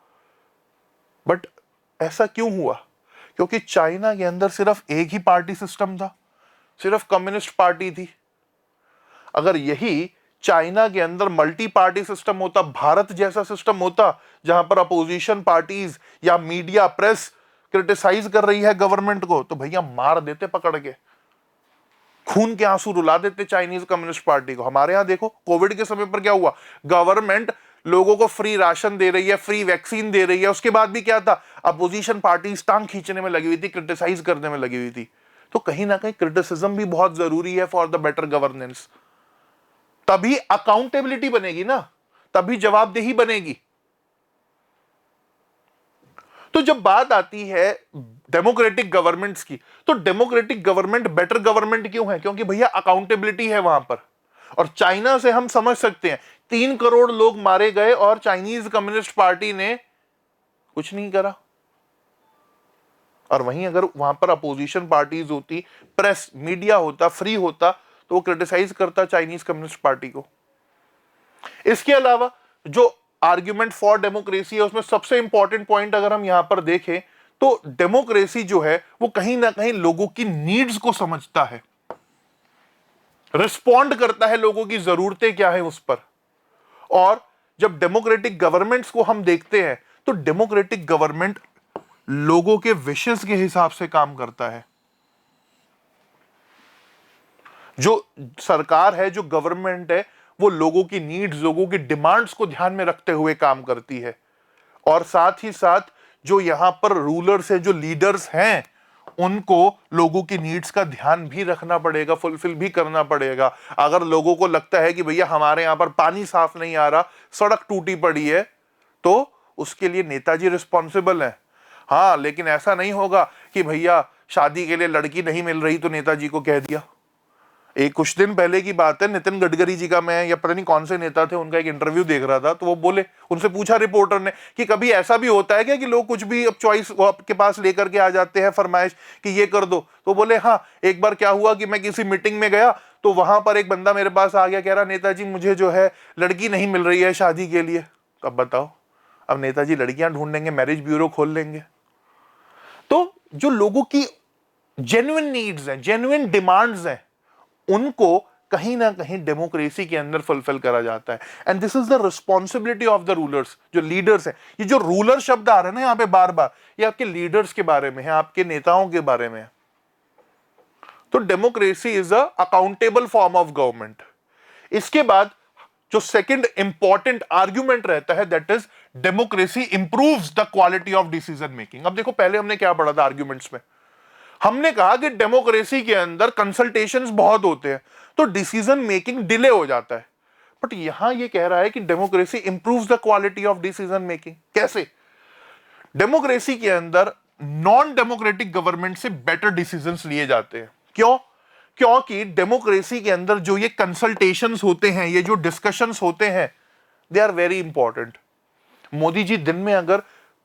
बट ऐसा क्यों हुआ? क्योंकि चाइना के अंदर सिर्फ एक ही पार्टी सिस्टम था, सिर्फ कम्युनिस्ट पार्टी थी। अगर यही चाइना के अंदर मल्टी पार्टी सिस्टम होता, भारत जैसा सिस्टम होता जहां पर अपोजिशन पार्टीज या मीडिया, प्रेस क्रिटिसाइज कर रही है गवर्नमेंट को, तो भैया मार देते पकड़ के, खून के आंसू रुला देते चाइनीज कम्युनिस्ट पार्टी को। हमारे यहां देखो कोविड के समय पर क्या हुआ, गवर्नमेंट लोगों को फ्री राशन दे रही है, फ्री वैक्सीन दे रही है, उसके बाद भी क्या था, अपोजिशन पार्टीज टांग खींचने में लगी हुई थी, क्रिटिसाइज करने में लगी हुई थी। तो कहीं ना कहीं क्रिटिसिज्म भी बहुत जरूरी है फॉर द बेटर गवर्नेंस। तभी अकाउंटेबिलिटी बनेगी ना, तभी जवाबदेही बनेगी। तो जब बात आती है डेमोक्रेटिक गवर्नमेंट्स की, तो डेमोक्रेटिक गवर्नमेंट बेटर गवर्नमेंट क्यों है? क्योंकि भैया अकाउंटेबिलिटी है वहां पर। और चाइना से हम समझ सकते हैं 3 करोड़ लोग मारे गए और चाइनीज कम्युनिस्ट पार्टी ने कुछ नहीं करा। और वहीं अगर वहां पर अपोजिशन पार्टीज होती, प्रेस, मीडिया होता, फ्री होता, तो वो क्रिटिसाइज करता चाइनीज कम्युनिस्ट पार्टी को। इसके अलावा जो आर्ग्यूमेंट फॉर डेमोक्रेसी है, उसमें सबसे इंपॉर्टेंट पॉइंट अगर हम यहां पर देखें तो डेमोक्रेसी जो है वो कहीं ना कहीं लोगों की नीड्स को समझता है, रिस्पॉन्ड करता है लोगों की जरूरतें क्या है उस पर। और जब डेमोक्रेटिक गवर्नमेंट्स को हम देखते हैं तो डेमोक्रेटिक गवर्नमेंट लोगों के विशेस के हिसाब से काम करता है। जो सरकार है, जो गवर्नमेंट है, वो लोगों की नीड्स, लोगों की डिमांड्स को ध्यान में रखते हुए काम करती है। और साथ ही साथ जो यहां पर रूलर्स है, जो लीडर्स हैं, उनको लोगों की नीड्स का ध्यान भी रखना पड़ेगा, फुलफिल भी करना पड़ेगा। अगर लोगों को लगता है कि भैया हमारे यहां पर पानी साफ नहीं आ रहा, सड़क टूटी पड़ी है, तो उसके लिए नेताजी रिस्पॉन्सिबल है। हाँ, लेकिन ऐसा नहीं होगा कि भैया शादी के लिए लड़की नहीं मिल रही तो नेताजी को कह दिया। एक कुछ दिन पहले की बात है, नितिन गडकरी जी का, मैं या पता नहीं कौन से नेता थे, उनका एक इंटरव्यू देख रहा था, तो वो बोले, उनसे पूछा रिपोर्टर ने कि कभी ऐसा भी होता है क्या कि लोग कुछ भी अब चॉइस आपके पास लेकर के आ जाते हैं, फरमाइश कि ये कर दो? तो बोले हाँ, एक बार क्या हुआ कि मैं किसी मीटिंग में गया तो वहां पर एक बंदा मेरे पास आ गया, कह रहा नेताजी मुझे जो है लड़की नहीं मिल रही है शादी के लिए। अब बताओ, अब नेताजी लड़कियां ढूंढेंगे, मैरिज ब्यूरो खोल लेंगे? तो जो लोगों की जेन्युइन नीड्स हैं, जेन्युइन डिमांड्स हैं, उनको कहीं ना कहीं डेमोक्रेसी के अंदर फुलफिल करा जाता है। And this is the responsibility of the rulers, जो लीडर्स हैं। ये जो रूलर शब्द आ रहा है ना यहां पे बार बार, ये आपके लीडर्स के बारे में है, आपके नेताओं के बारे में है। तो democracy is a accountable form of government. इसके बाद जो सेकंड इंपॉर्टेंट आर्ग्यूमेंट रहता है, that is democracy improves the quality of decision making. अब देखो, पहले हमने क्या पढ़ा था आर्ग्यूमेंट्स में, हमने कहा कि डेमोक्रेसी के अंदर कंसल्टेशंस बहुत होते हैं तो डिसीजन मेकिंग डिले हो जाता है। बट यहां ये कह रहा है कि democracy improves the quality of decision making. कैसे? डेमोक्रेसी के अंदर नॉन डेमोक्रेटिक गवर्नमेंट से बेटर डिसीजंस लिए जाते हैं। क्यों? क्योंकि डेमोक्रेसी के अंदर जो ये कंसल्टेशंस होते हैं, ये जो डिस्कशंस होते हैं, they are very important. Modi ji दिन में अगर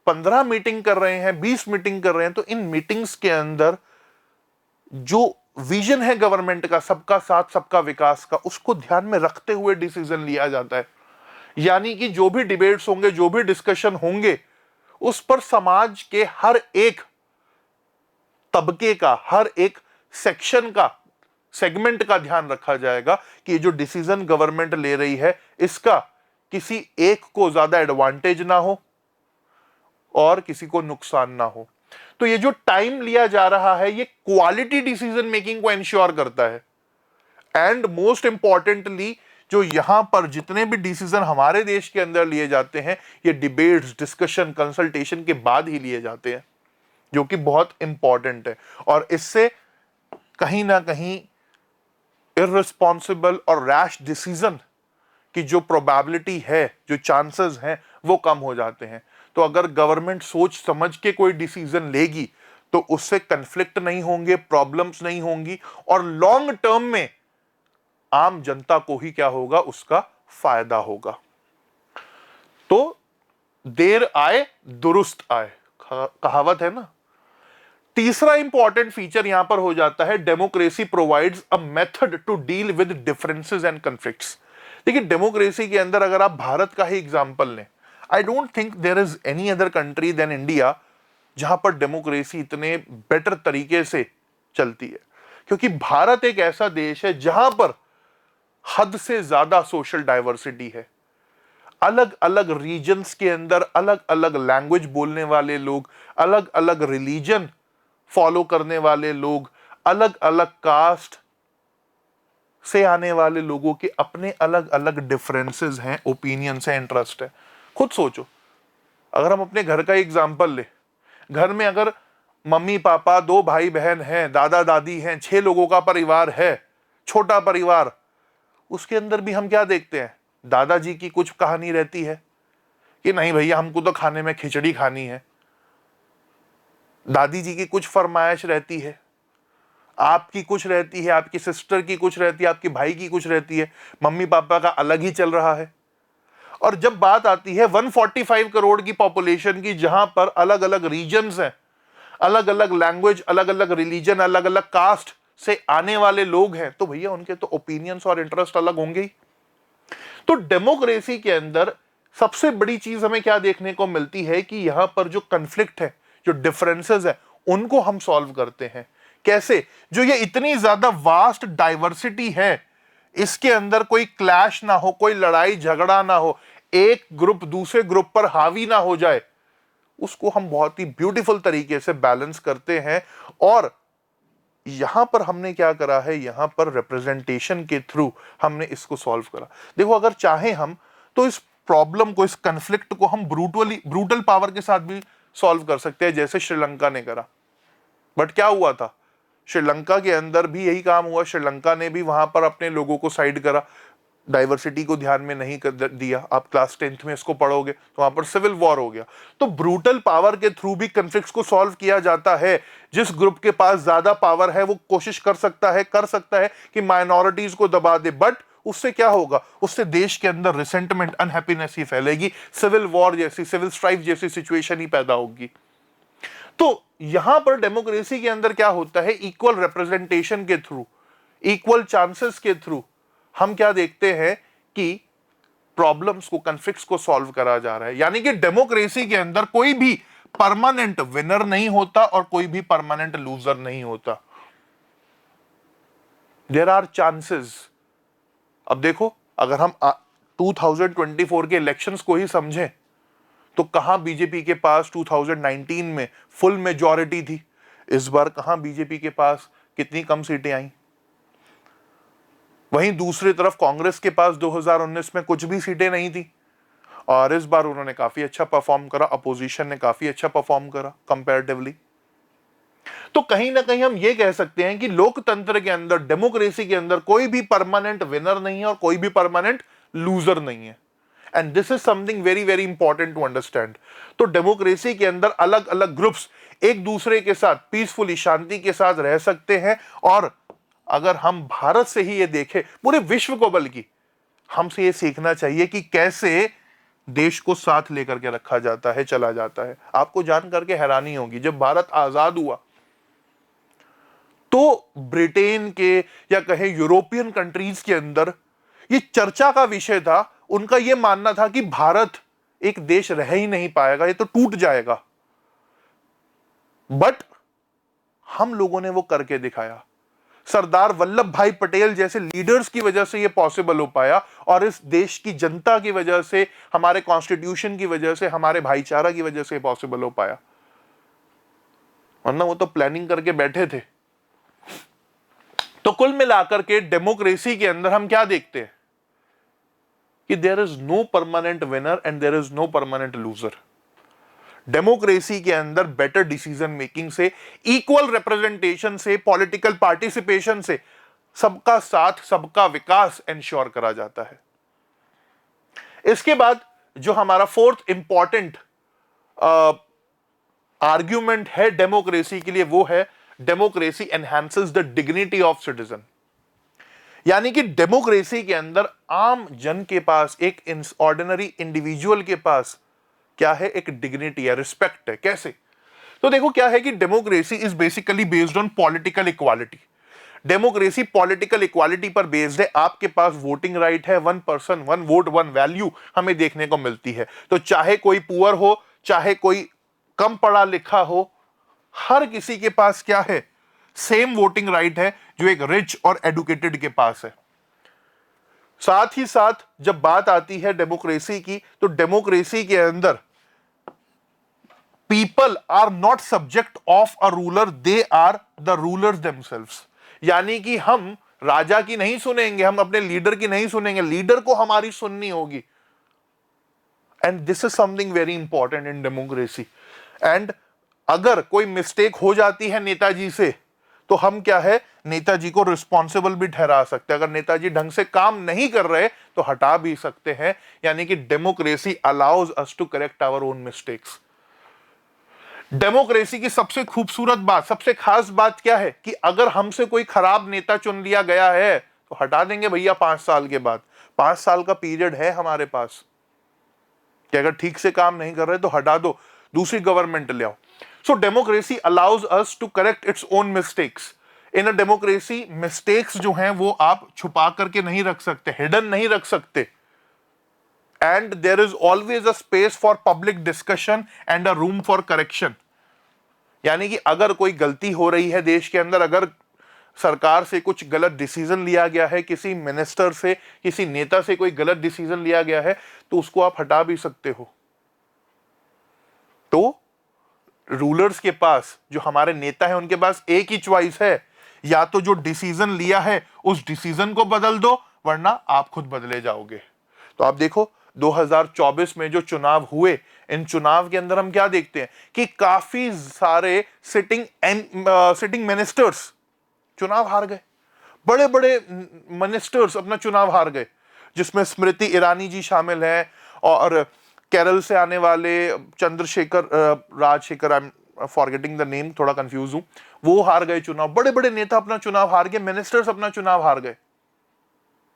15 मीटिंग कर रहे हैं, 20 मीटिंग कर रहे हैं, तो इन मीटिंग्स के अंदर जो विजन है गवर्नमेंट का, सबका साथ सबका विकास का, उसको ध्यान में रखते हुए डिसीजन लिया जाता है। यानी कि जो भी डिबेट्स होंगे, जो भी डिस्कशन होंगे, उस पर समाज के हर एक तबके का, हर एक सेक्शन का, सेगमेंट का ध्यान रखा जाएगा कि जो डिसीजन गवर्नमेंट ले रही है, इसका किसी एक को ज्यादा एडवांटेज ना हो और किसी को नुकसान ना हो। तो ये जो टाइम लिया जा रहा है, ये क्वालिटी डिसीजन मेकिंग को इंश्योर करता है। एंड मोस्ट इंपॉर्टेंटली, जो यहां पर जितने भी डिसीजन हमारे देश के अंदर लिए जाते हैं, ये डिबेट्स, डिस्कशन, कंसल्टेशन के बाद ही लिए जाते हैं, जो कि बहुत इंपॉर्टेंट है। और इससे कहीं ना कहीं इररिस्पॉन्सिबल और रैश डिसीजन की जो प्रोबेबिलिटी है, जो चांसेस हैं, वो कम हो जाते हैं। तो अगर गवर्नमेंट सोच समझ के कोई डिसीजन लेगी तो उससे कन्फ्लिक्ट नहीं होंगे, प्रॉब्लम्स नहीं होंगी, और लॉन्ग टर्म में आम जनता को ही क्या होगा, उसका फायदा होगा। तो देर आए दुरुस्त आए, कहावत है ना। तीसरा इंपॉर्टेंट फीचर यहां पर हो जाता है, democracy provides a method to deal with differences and conflicts. देखिए, डेमोक्रेसी के अंदर अगर आप भारत का ही एग्जांपल लें, I don't think there is any other country than India जहां पर डेमोक्रेसी इतने बेटर तरीके से चलती है। क्योंकि भारत एक ऐसा देश है जहां पर हद से ज्यादा सोशल डाइवर्सिटी है। अलग अलग रीजन्स के अंदर अलग अलग लैंग्वेज बोलने वाले लोग, अलग अलग रिलीजन फॉलो करने वाले लोग, अलग अलग कास्ट से आने वाले लोगों के अपने अलग अलग डिफरेंसेस हैं, ओपिनियंस हैं, इंटरेस्ट है। खुद सोचो, अगर हम अपने घर का एग्जांपल ले, घर में अगर मम्मी पापा, 2 भाई बहन हैं, दादा दादी हैं, 6 लोगों का परिवार है, छोटा परिवार, उसके अंदर भी हम क्या देखते हैं, दादाजी की कुछ कहानी रहती है कि नहीं भैया हमको तो खाने में खिचड़ी खानी है, दादी जी की कुछ फरमाइश रहती है, आपकी कुछ रहती है, आपकी सिस्टर की कुछ रहती है, आपके भाई की कुछ रहती है, मम्मी पापा का अलग ही चल रहा है। और जब बात आती है 145 करोड़ की पॉपुलेशन की, जहां पर अलग अलग रीजन्स हैं, अलग अलग लैंग्वेज, अलग अलग रिलीजन, अलग अलग कास्ट से आने वाले लोग हैं, तो भैया उनके तो ओपिनियंस और इंटरेस्ट अलग होंगे ही। तो डेमोक्रेसी के अंदर सबसे बड़ी चीज हमें क्या देखने को मिलती है कि यहां पर जो कन्फ्लिक्ट है, जो डिफरेंसेस है, उनको हम सॉल्व करते हैं। कैसे? जो ये इतनी ज्यादा वास्ट डाइवर्सिटी है, इसके अंदर कोई क्लैश ना हो, कोई लड़ाई झगड़ा ना हो, एक ग्रुप दूसरे ग्रुप पर हावी ना हो जाए, उसको हम बहुत ही ब्यूटीफुल तरीके से बैलेंस करते हैं। और यहां पर हमने क्या करा है, यहां पर रिप्रेजेंटेशन के थ्रू हमने इसको सॉल्व करा। देखो, अगर चाहे हम तो इस प्रॉब्लम को, इस कन्फ्लिक्ट को हम ब्रूटल पावर के साथ भी सॉल्व कर सकते हैं, जैसे श्रीलंका ने करा। बट क्या हुआ था, श्रीलंका के अंदर भी यही काम हुआ। श्रीलंका ने भी वहां पर अपने लोगों को साइड करा, डाइवर्सिटी को ध्यान में नहीं दिया। आप क्लास 10th में इसको पढ़ोगे तो वहां पर सिविल वॉर हो गया। तो ब्रूटल पावर के थ्रू भी कॉन्फ्लिक्ट्स को सॉल्व किया जाता है। जिस ग्रुप के पास ज्यादा पावर है वो कोशिश कर सकता है कि माइनॉरिटीज को दबा दे, बट उससे क्या होगा, उससे देश के अंदर रिसेंटमेंट, अनहैप्पीनेस ही फैलेगी, सिविल वॉर जैसी, सिविल स्ट्राइफ जैसी सिचुएशन ही पैदा होगी। तो यहां पर डेमोक्रेसी के अंदर क्या होता है, इक्वल रिप्रेजेंटेशन के थ्रू, इक्वल चांसेस के थ्रू हम क्या देखते हैं कि प्रॉब्लम्स को, कॉन्फ्लिक्ट्स को सॉल्व करा जा रहा है। यानी कि डेमोक्रेसी के अंदर कोई भी परमानेंट विनर नहीं होता और कोई भी परमानेंट लूजर नहीं होता। There are chances. अब देखो, अगर हम 2024 के इलेक्शंस को ही समझें तो कहां बीजेपी के पास 2019 में फुल मेजॉरिटी थी, इस बार कहां बीजेपी के पास कितनी कम सीटें आई। वहीं दूसरी तरफ कांग्रेस के पास 2019 में कुछ भी सीटें नहीं थी और इस बार उन्होंने काफी अच्छा परफॉर्म करा, अपोजिशन ने काफी अच्छा परफॉर्म करा कंपैरेटिवली। तो कहीं ना कहीं हम ये कह सकते हैं कि लोकतंत्र के अंदर, डेमोक्रेसी के अंदर कोई भी परमानेंट विनर नहीं है और कोई भी परमानेंट लूजर नहीं है। And this is something very very important to understand. तो डेमोक्रेसी के अंदर अलग अलग ग्रुप्स एक दूसरे के साथ पीसफुली, शांति के साथ रह सकते हैं। और अगर हम भारत से ही ये देखें, पूरे विश्व को बल्कि हमसे ये सीखना चाहिए कि कैसे देश को साथ लेकर के रखा जाता है, चला जाता है। आपको जान करके हैरानी होगी, जब भारत आजाद हुआ तो ब्रिटेन के या कहे यूरोपियन कंट्रीज के अंदर ये चर्चा का विषय था। उनका यह मानना था कि भारत एक देश रह ही नहीं पाएगा, ये तो टूट जाएगा। बट हम लोगों ने वो करके दिखाया। सरदार वल्लभ भाई पटेल जैसे लीडर्स की वजह से ये पॉसिबल हो पाया और इस देश की जनता की वजह से, हमारे कॉन्स्टिट्यूशन की वजह से, हमारे भाईचारा की वजह से पॉसिबल हो पाया, वरना वो तो प्लानिंग करके बैठे थे। तो कुल मिलाकर के डेमोक्रेसी के अंदर हम क्या देखते हैं, कि there is no permanent winner and there is no permanent loser. Democracy के अंदर बेटर डिसीजन मेकिंग से, इक्वल रिप्रेजेंटेशन से, पॉलिटिकल पार्टिसिपेशन से सबका साथ, सबका विकास इंश्योर करा जाता है। इसके बाद जो हमारा फोर्थ इंपॉर्टेंट आर्ग्यूमेंट है डेमोक्रेसी के लिए, वो है democracy enhances the dignity of citizen. यानी कि डेमोक्रेसी के अंदर आम जन के पास, एक ऑर्डिनरी इंडिविजुअल के पास क्या है, एक डिग्निटी है, रिस्पेक्ट है। कैसे? तो देखो क्या है कि democracy is basically based on political equality. Democracy political equality पर बेस्ड है। आपके पास वोटिंग राइट है, one person one vote one value हमें देखने को मिलती है। तो चाहे कोई पुअर हो, चाहे कोई कम पढ़ा लिखा हो, हर किसी के पास क्या है, सेम वोटिंग राइट है जो एक रिच और एडुकेटेड के पास है। साथ ही साथ जब बात आती है डेमोक्रेसी की, तो डेमोक्रेसी के अंदर people are not subject of a ruler, they are the rulers themselves. यानी कि हम राजा की नहीं सुनेंगे, हम अपने लीडर की नहीं सुनेंगे, लीडर को हमारी सुननी होगी। And this is something very important in democracy. And अगर कोई मिस्टेक हो जाती है नेताजी से, तो हम क्या है, नेताजी को रिस्पॉन्सिबल भी ठहरा सकते हैं। अगर नेताजी ढंग से काम नहीं कर रहे तो हटा भी सकते हैं। यानी कि democracy allows us to correct our own mistakes. Democracy की सबसे खूबसूरत बात, सबसे खास बात क्या है कि अगर हमसे कोई खराब नेता चुन लिया गया है तो हटा देंगे भैया 5 साल के बाद। 5 साल का पीरियड है हमारे पास कि अगर ठीक से काम नहीं कर रहे तो हटा दो, दूसरी गवर्नमेंट ले आओ। So democracy allows us to correct its own mistakes. In a democracy mistakes जो हैं वो आप छुपा करके नहीं रख सकते, हिडन नहीं रख सकते। And there is always a space for public discussion and a room for correction. यानी कि अगर कोई गलती हो रही है देश के अंदर, अगर सरकार से कुछ गलत डिसीजन लिया गया है, किसी मिनिस्टर से, किसी नेता से कोई गलत डिसीजन लिया गया है, तो उसको आप हटा भी सकते हो। तो रूलर्स के पास, जो हमारे नेता हैं, उनके पास एक ही चॉइस है, या तो जो डिसीजन लिया है उस डिसीजन को बदल दो, वरना आप खुद बदले जाओगे। तो आप देखो 2024 में जो चुनाव हुए, इन चुनाव के अंदर हम क्या देखते हैं कि काफी सारे सिटिंग मिनिस्टर्स चुनाव हार गए। बड़े बड़े मिनिस्टर्स अपना चुनाव हार गए, जिसमें स्मृति ईरानी जी शामिल हैं, और केरल से आने वाले Chandrashekhar Rajshekhar, I am forgetting the name, थोड़ा कंफ्यूज हूं, वो हार गए चुनाव। बड़े बड़े नेता अपना चुनाव हार गए, मिनिस्टर्स अपना चुनाव हार गए।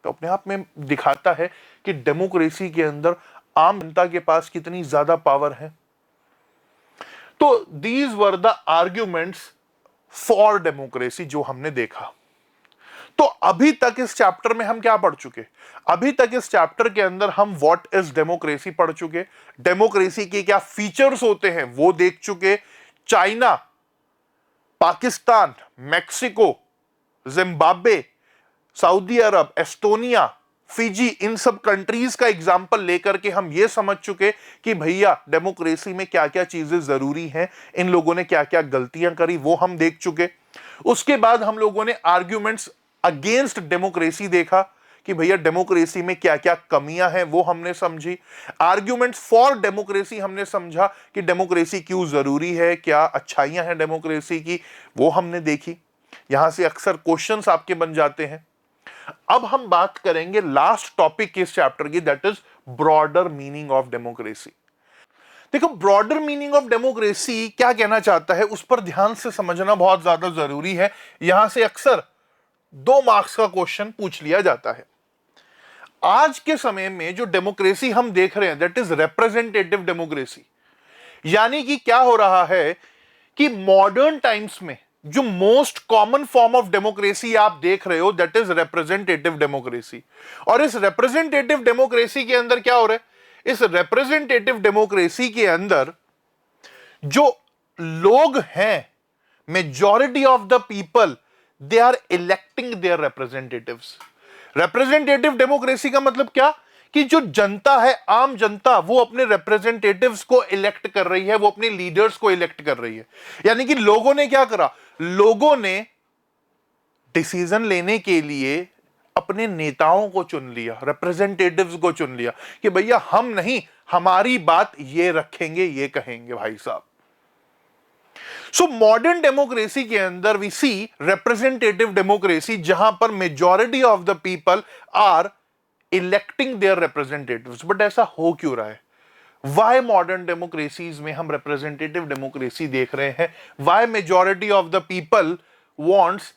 तो अपने आप में दिखाता है कि डेमोक्रेसी के अंदर आम जनता के पास कितनी ज्यादा पावर है। तो these were the arguments for democracy जो हमने देखा। तो अभी तक इस चैप्टर में हम क्या पढ़ चुके? अभी तक इस चैप्टर के अंदर हम व्हाट इज डेमोक्रेसी पढ़ चुके, डेमोक्रेसी के क्या फीचर्स होते हैं वो देख चुके। China, Pakistan, Mexico, Zimbabwe, Saudi Arabia, Estonia, Fiji, इन सब कंट्रीज का एग्जाम्पल लेकर के हम ये समझ चुके कि भैया डेमोक्रेसी में क्या क्या चीजें जरूरी हैं, इन लोगों ने क्या क्या गलतियां करी वो हम देख चुके। उसके बाद हम लोगों ने आर्ग्यूमेंट्स अगेंस्ट डेमोक्रेसी देखा कि भैया डेमोक्रेसी में क्या क्या कमियां हैं वो हमने समझी। आर्ग्यूमेंट्स फॉर डेमोक्रेसी हमने समझा कि डेमोक्रेसी क्यों जरूरी है, क्या अच्छाइयां हैं डेमोक्रेसी की, वो हमने देखी। यहां से अक्सर क्वेश्चंस आपके बन जाते हैं। अब हम बात करेंगे लास्ट टॉपिक इस चैप्टर की, that is broader meaning of democracy. देखो ब्रॉडर मीनिंग ऑफ डेमोक्रेसी क्या कहना चाहता है, उस पर ध्यान से समझना बहुत ज्यादा जरूरी है। यहां से अक्सर 2 मार्क्स का क्वेश्चन पूछ लिया जाता है। आज के समय में जो डेमोक्रेसी हम देख रहे हैं, दैट इज रिप्रेजेंटेटिव डेमोक्रेसी। यानी कि क्या हो रहा है कि मॉडर्न टाइम्स में जो most common form of democracy आप देख रहे हो, दैट इज रिप्रेजेंटेटिव डेमोक्रेसी। और इस रिप्रेजेंटेटिव डेमोक्रेसी के अंदर क्या हो रहा है, इस रिप्रेजेंटेटिव डेमोक्रेसी के अंदर जो लोग हैं, majority of the people, they are electing their representatives. Representative democracy का मतलब क्या कि जो जनता है, आम जनता, वो अपने रिप्रेजेंटेटिव्स को इलेक्ट कर रही है, वो अपने लीडर्स को इलेक्ट कर रही है। यानी कि लोगों ने क्या करा, लोगों ने डिसीजन लेने के लिए अपने नेताओं को चुन लिया, रिप्रेजेंटेटिव्स को चुन लिया कि भैया हम नहीं, हमारी बात ये रखेंगे, ये कहेंगे भाई साहब। सो मॉडर्न डेमोक्रेसी के अंदर वी सी रिप्रेजेंटेटिव डेमोक्रेसी, जहां पर majority of the people are electing their representatives. But ऐसा हो क्यों रहा है? वाई मॉडर्न डेमोक्रेसीज में हम रिप्रेजेंटेटिव डेमोक्रेसी देख रहे हैं? Why majority of the people wants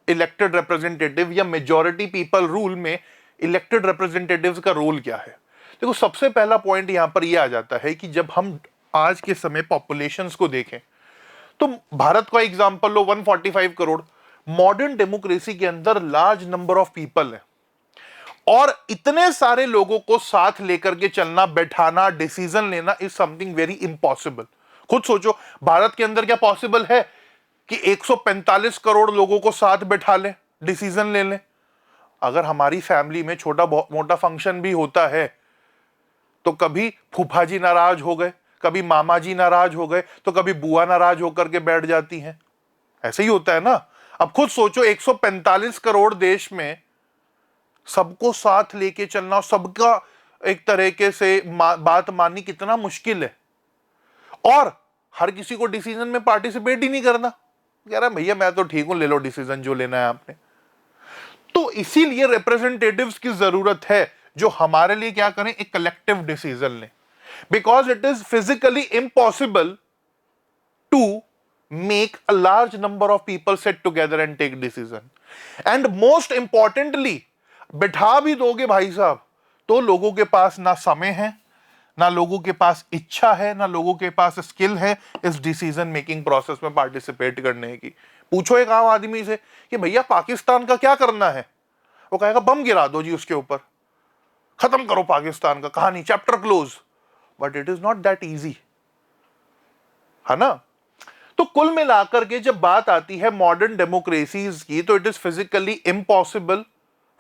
elected representative, या मेजॉरिटी पीपल रूल में इलेक्टेड रिप्रेजेंटेटिव्स का रोल क्या है? देखो, सबसे पहला पॉइंट यहां पर यह आ जाता है कि जब हम आज के समय पॉपुलेशंस को देखें तो भारत का एग्जांपल लो, 145 करोड़। मॉडर्न डेमोक्रेसी के अंदर लार्ज नंबर ऑफ पीपल है, और इतने सारे लोगों को साथ लेकर के चलना, बैठाना, डिसीजन लेना इज समथिंग वेरी इंपॉसिबल। खुद सोचो, भारत के अंदर क्या पॉसिबल है कि 145 करोड़ लोगों को साथ बैठा लें, डिसीजन ले लें? अगर हमारी फैमिली में छोटा मोटा फंक्शन भी होता है तो कभी फूफा जी नाराज हो गए, कभी मामा जी नाराज हो गए, तो कभी बुआ नाराज होकर के बैठ जाती हैं। ऐसे ही होता है ना। अब खुद सोचो, 145 करोड़ देश में सबको साथ लेके चलना, सबका एक तरीके से बात माननी कितना मुश्किल है, और हर किसी को डिसीजन में पार्टिसिपेट ही नहीं करना। कह रहा भैया मैं तो ठीक हूं, ले लो डिसीजन जो लेना है आपने। तो इसीलिए रिप्रेजेंटेटिव्स की जरूरत है जो हमारे लिए क्या करें, एक कलेक्टिव डिसीजन लें, because it is physically impossible to make a large number of people sit together and take decision. And most importantly, बिठा भी दोगे भाई साहब तो लोगों के पास ना समय है, ना लोगों के पास इच्छा है, ना लोगों के पास स्किल है इस डिसीजन मेकिंग प्रोसेस में पार्टिसिपेट करने की। पूछो एक आम आदमी से कि भैया पाकिस्तान का क्या करना है, वो कहेगा बम गिरा दो जी उसके ऊपर, खत्म करो पाकिस्तान का, कहानी, chapter close. But it is not that easy, है ना। तो कुल मिलाकर के जब बात आती है मॉडर्न डेमोक्रेसीज की, तो it is physically impossible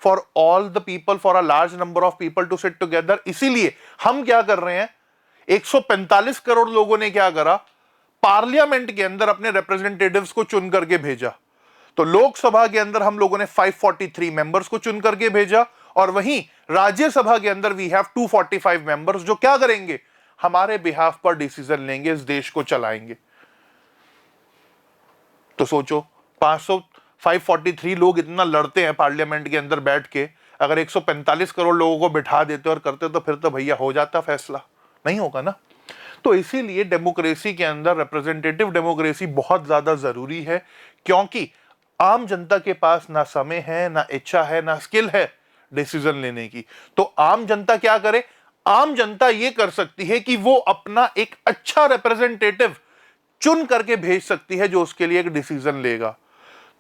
for all the people, for a large number of people to sit together. इसीलिए हम क्या कर रहे हैं, 145 करोड़ लोगों ने क्या करा, पार्लियामेंट के अंदर अपने रिप्रेजेंटेटिव्स को चुन करके भेजा। तो लोकसभा के अंदर हम लोगों ने 543 मेंबर्स को चुन करके भेजा, और वहीं राज्यसभा के अंदर वी हैव 245 मेंबर्स जो क्या करेंगे, हमारे बिहाफ पर डिसीजन लेंगे, इस देश को चलाएंगे। तो सोचो, 543 लोग इतना लड़ते हैं पार्लियामेंट के अंदर बैठ के, अगर 145 करोड़ लोगों को बिठा देते और करते तो फिर तो भैया हो जाता फैसला, नहीं होगा ना। तो इसीलिए डेमोक्रेसी के अंदर रिप्रेजेंटेटिव डेमोक्रेसी बहुत ज्यादा जरूरी है, क्योंकि आम जनता के पास ना समय है, ना इच्छा है, ना स्किल है डिसीजन लेने की। तो आम जनता क्या करे, आम जनता ये कर सकती है कि वो अपना एक अच्छा रिप्रेजेंटेटिव चुन करके भेज सकती है जो उसके लिए एक डिसीजन लेगा।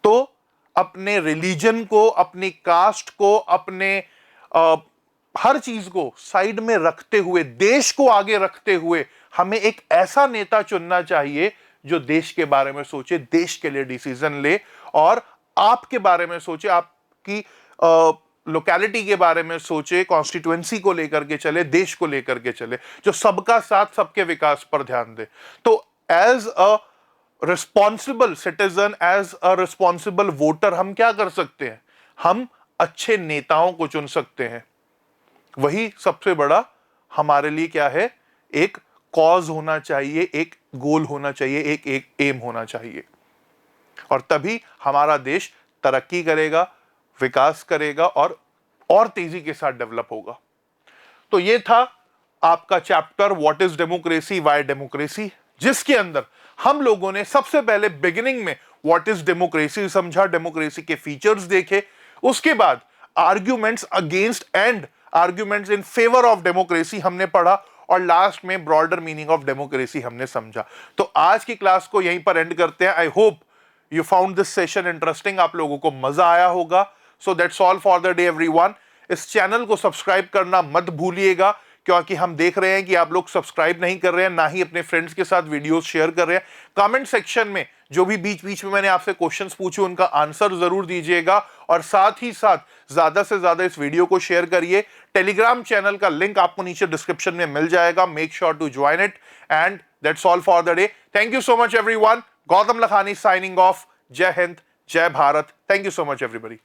तो अपने रिलीजन को, अपनी कास्ट को, अपने हर चीज को साइड में रखते हुए, देश को आगे रखते हुए हमें एक ऐसा नेता चुनना चाहिए जो देश के बारे में सोचे, देश के लिए डिसीजन ले, और आपके बारे में सोचे, आपकी लोकेलिटी के बारे में सोचे, कॉन्स्टिट्यूएंसी को लेकर के चले, देश को लेकर के चले, जो सबका साथ, सबके विकास पर ध्यान दे। तो as a responsible citizen, as a responsible voter हम क्या कर सकते हैं, हम अच्छे नेताओं को चुन सकते हैं। वही सबसे बड़ा हमारे लिए क्या है, एक कॉज होना चाहिए, एक गोल होना चाहिए, एक एम होना चाहिए, और तभी हमारा देश तरक्की करेगा, विकास करेगा, और तेजी के साथ डेवलप होगा। तो ये था आपका chapter what is democracy, why democracy, जिसके अंदर हम लोगों ने सबसे पहले बिगिनिंग में व्हाट इज डेमोक्रेसी समझा, डेमोक्रेसी के फीचर्स देखे, उसके बाद arguments against and arguments in favour of democracy हमने पढ़ा, और लास्ट में ब्रॉडर मीनिंग ऑफ डेमोक्रेसी हमने समझा। तो आज की क्लास को यहीं पर एंड करते हैं। I hope you found this session interesting, आप लोगों को मजा आया होगा। So that's all for the day everyone. इस चैनल को सब्सक्राइब करना मत भूलिएगा, क्योंकि हम देख रहे हैं कि आप लोग सब्सक्राइब नहीं कर रहे हैं, ना ही अपने फ्रेंड्स के साथ वीडियोस शेयर कर रहे हैं। कमेंट सेक्शन में जो भी बीच बीच में मैंने आपसे क्वेश्चंस पूछे उनका आंसर जरूर दीजिएगा, और साथ ही साथ ज्यादा से ज्यादा इस वीडियो को शेयर करिए। टेलीग्राम चैनल का लिंक आपको नीचे डिस्क्रिप्शन में मिल जाएगा, make sure to join it, and that's all for the day. Thank you so much everyone. Gautam Lakhani signing off. जय हिंद, जय Bharat. Thank you so much everybody.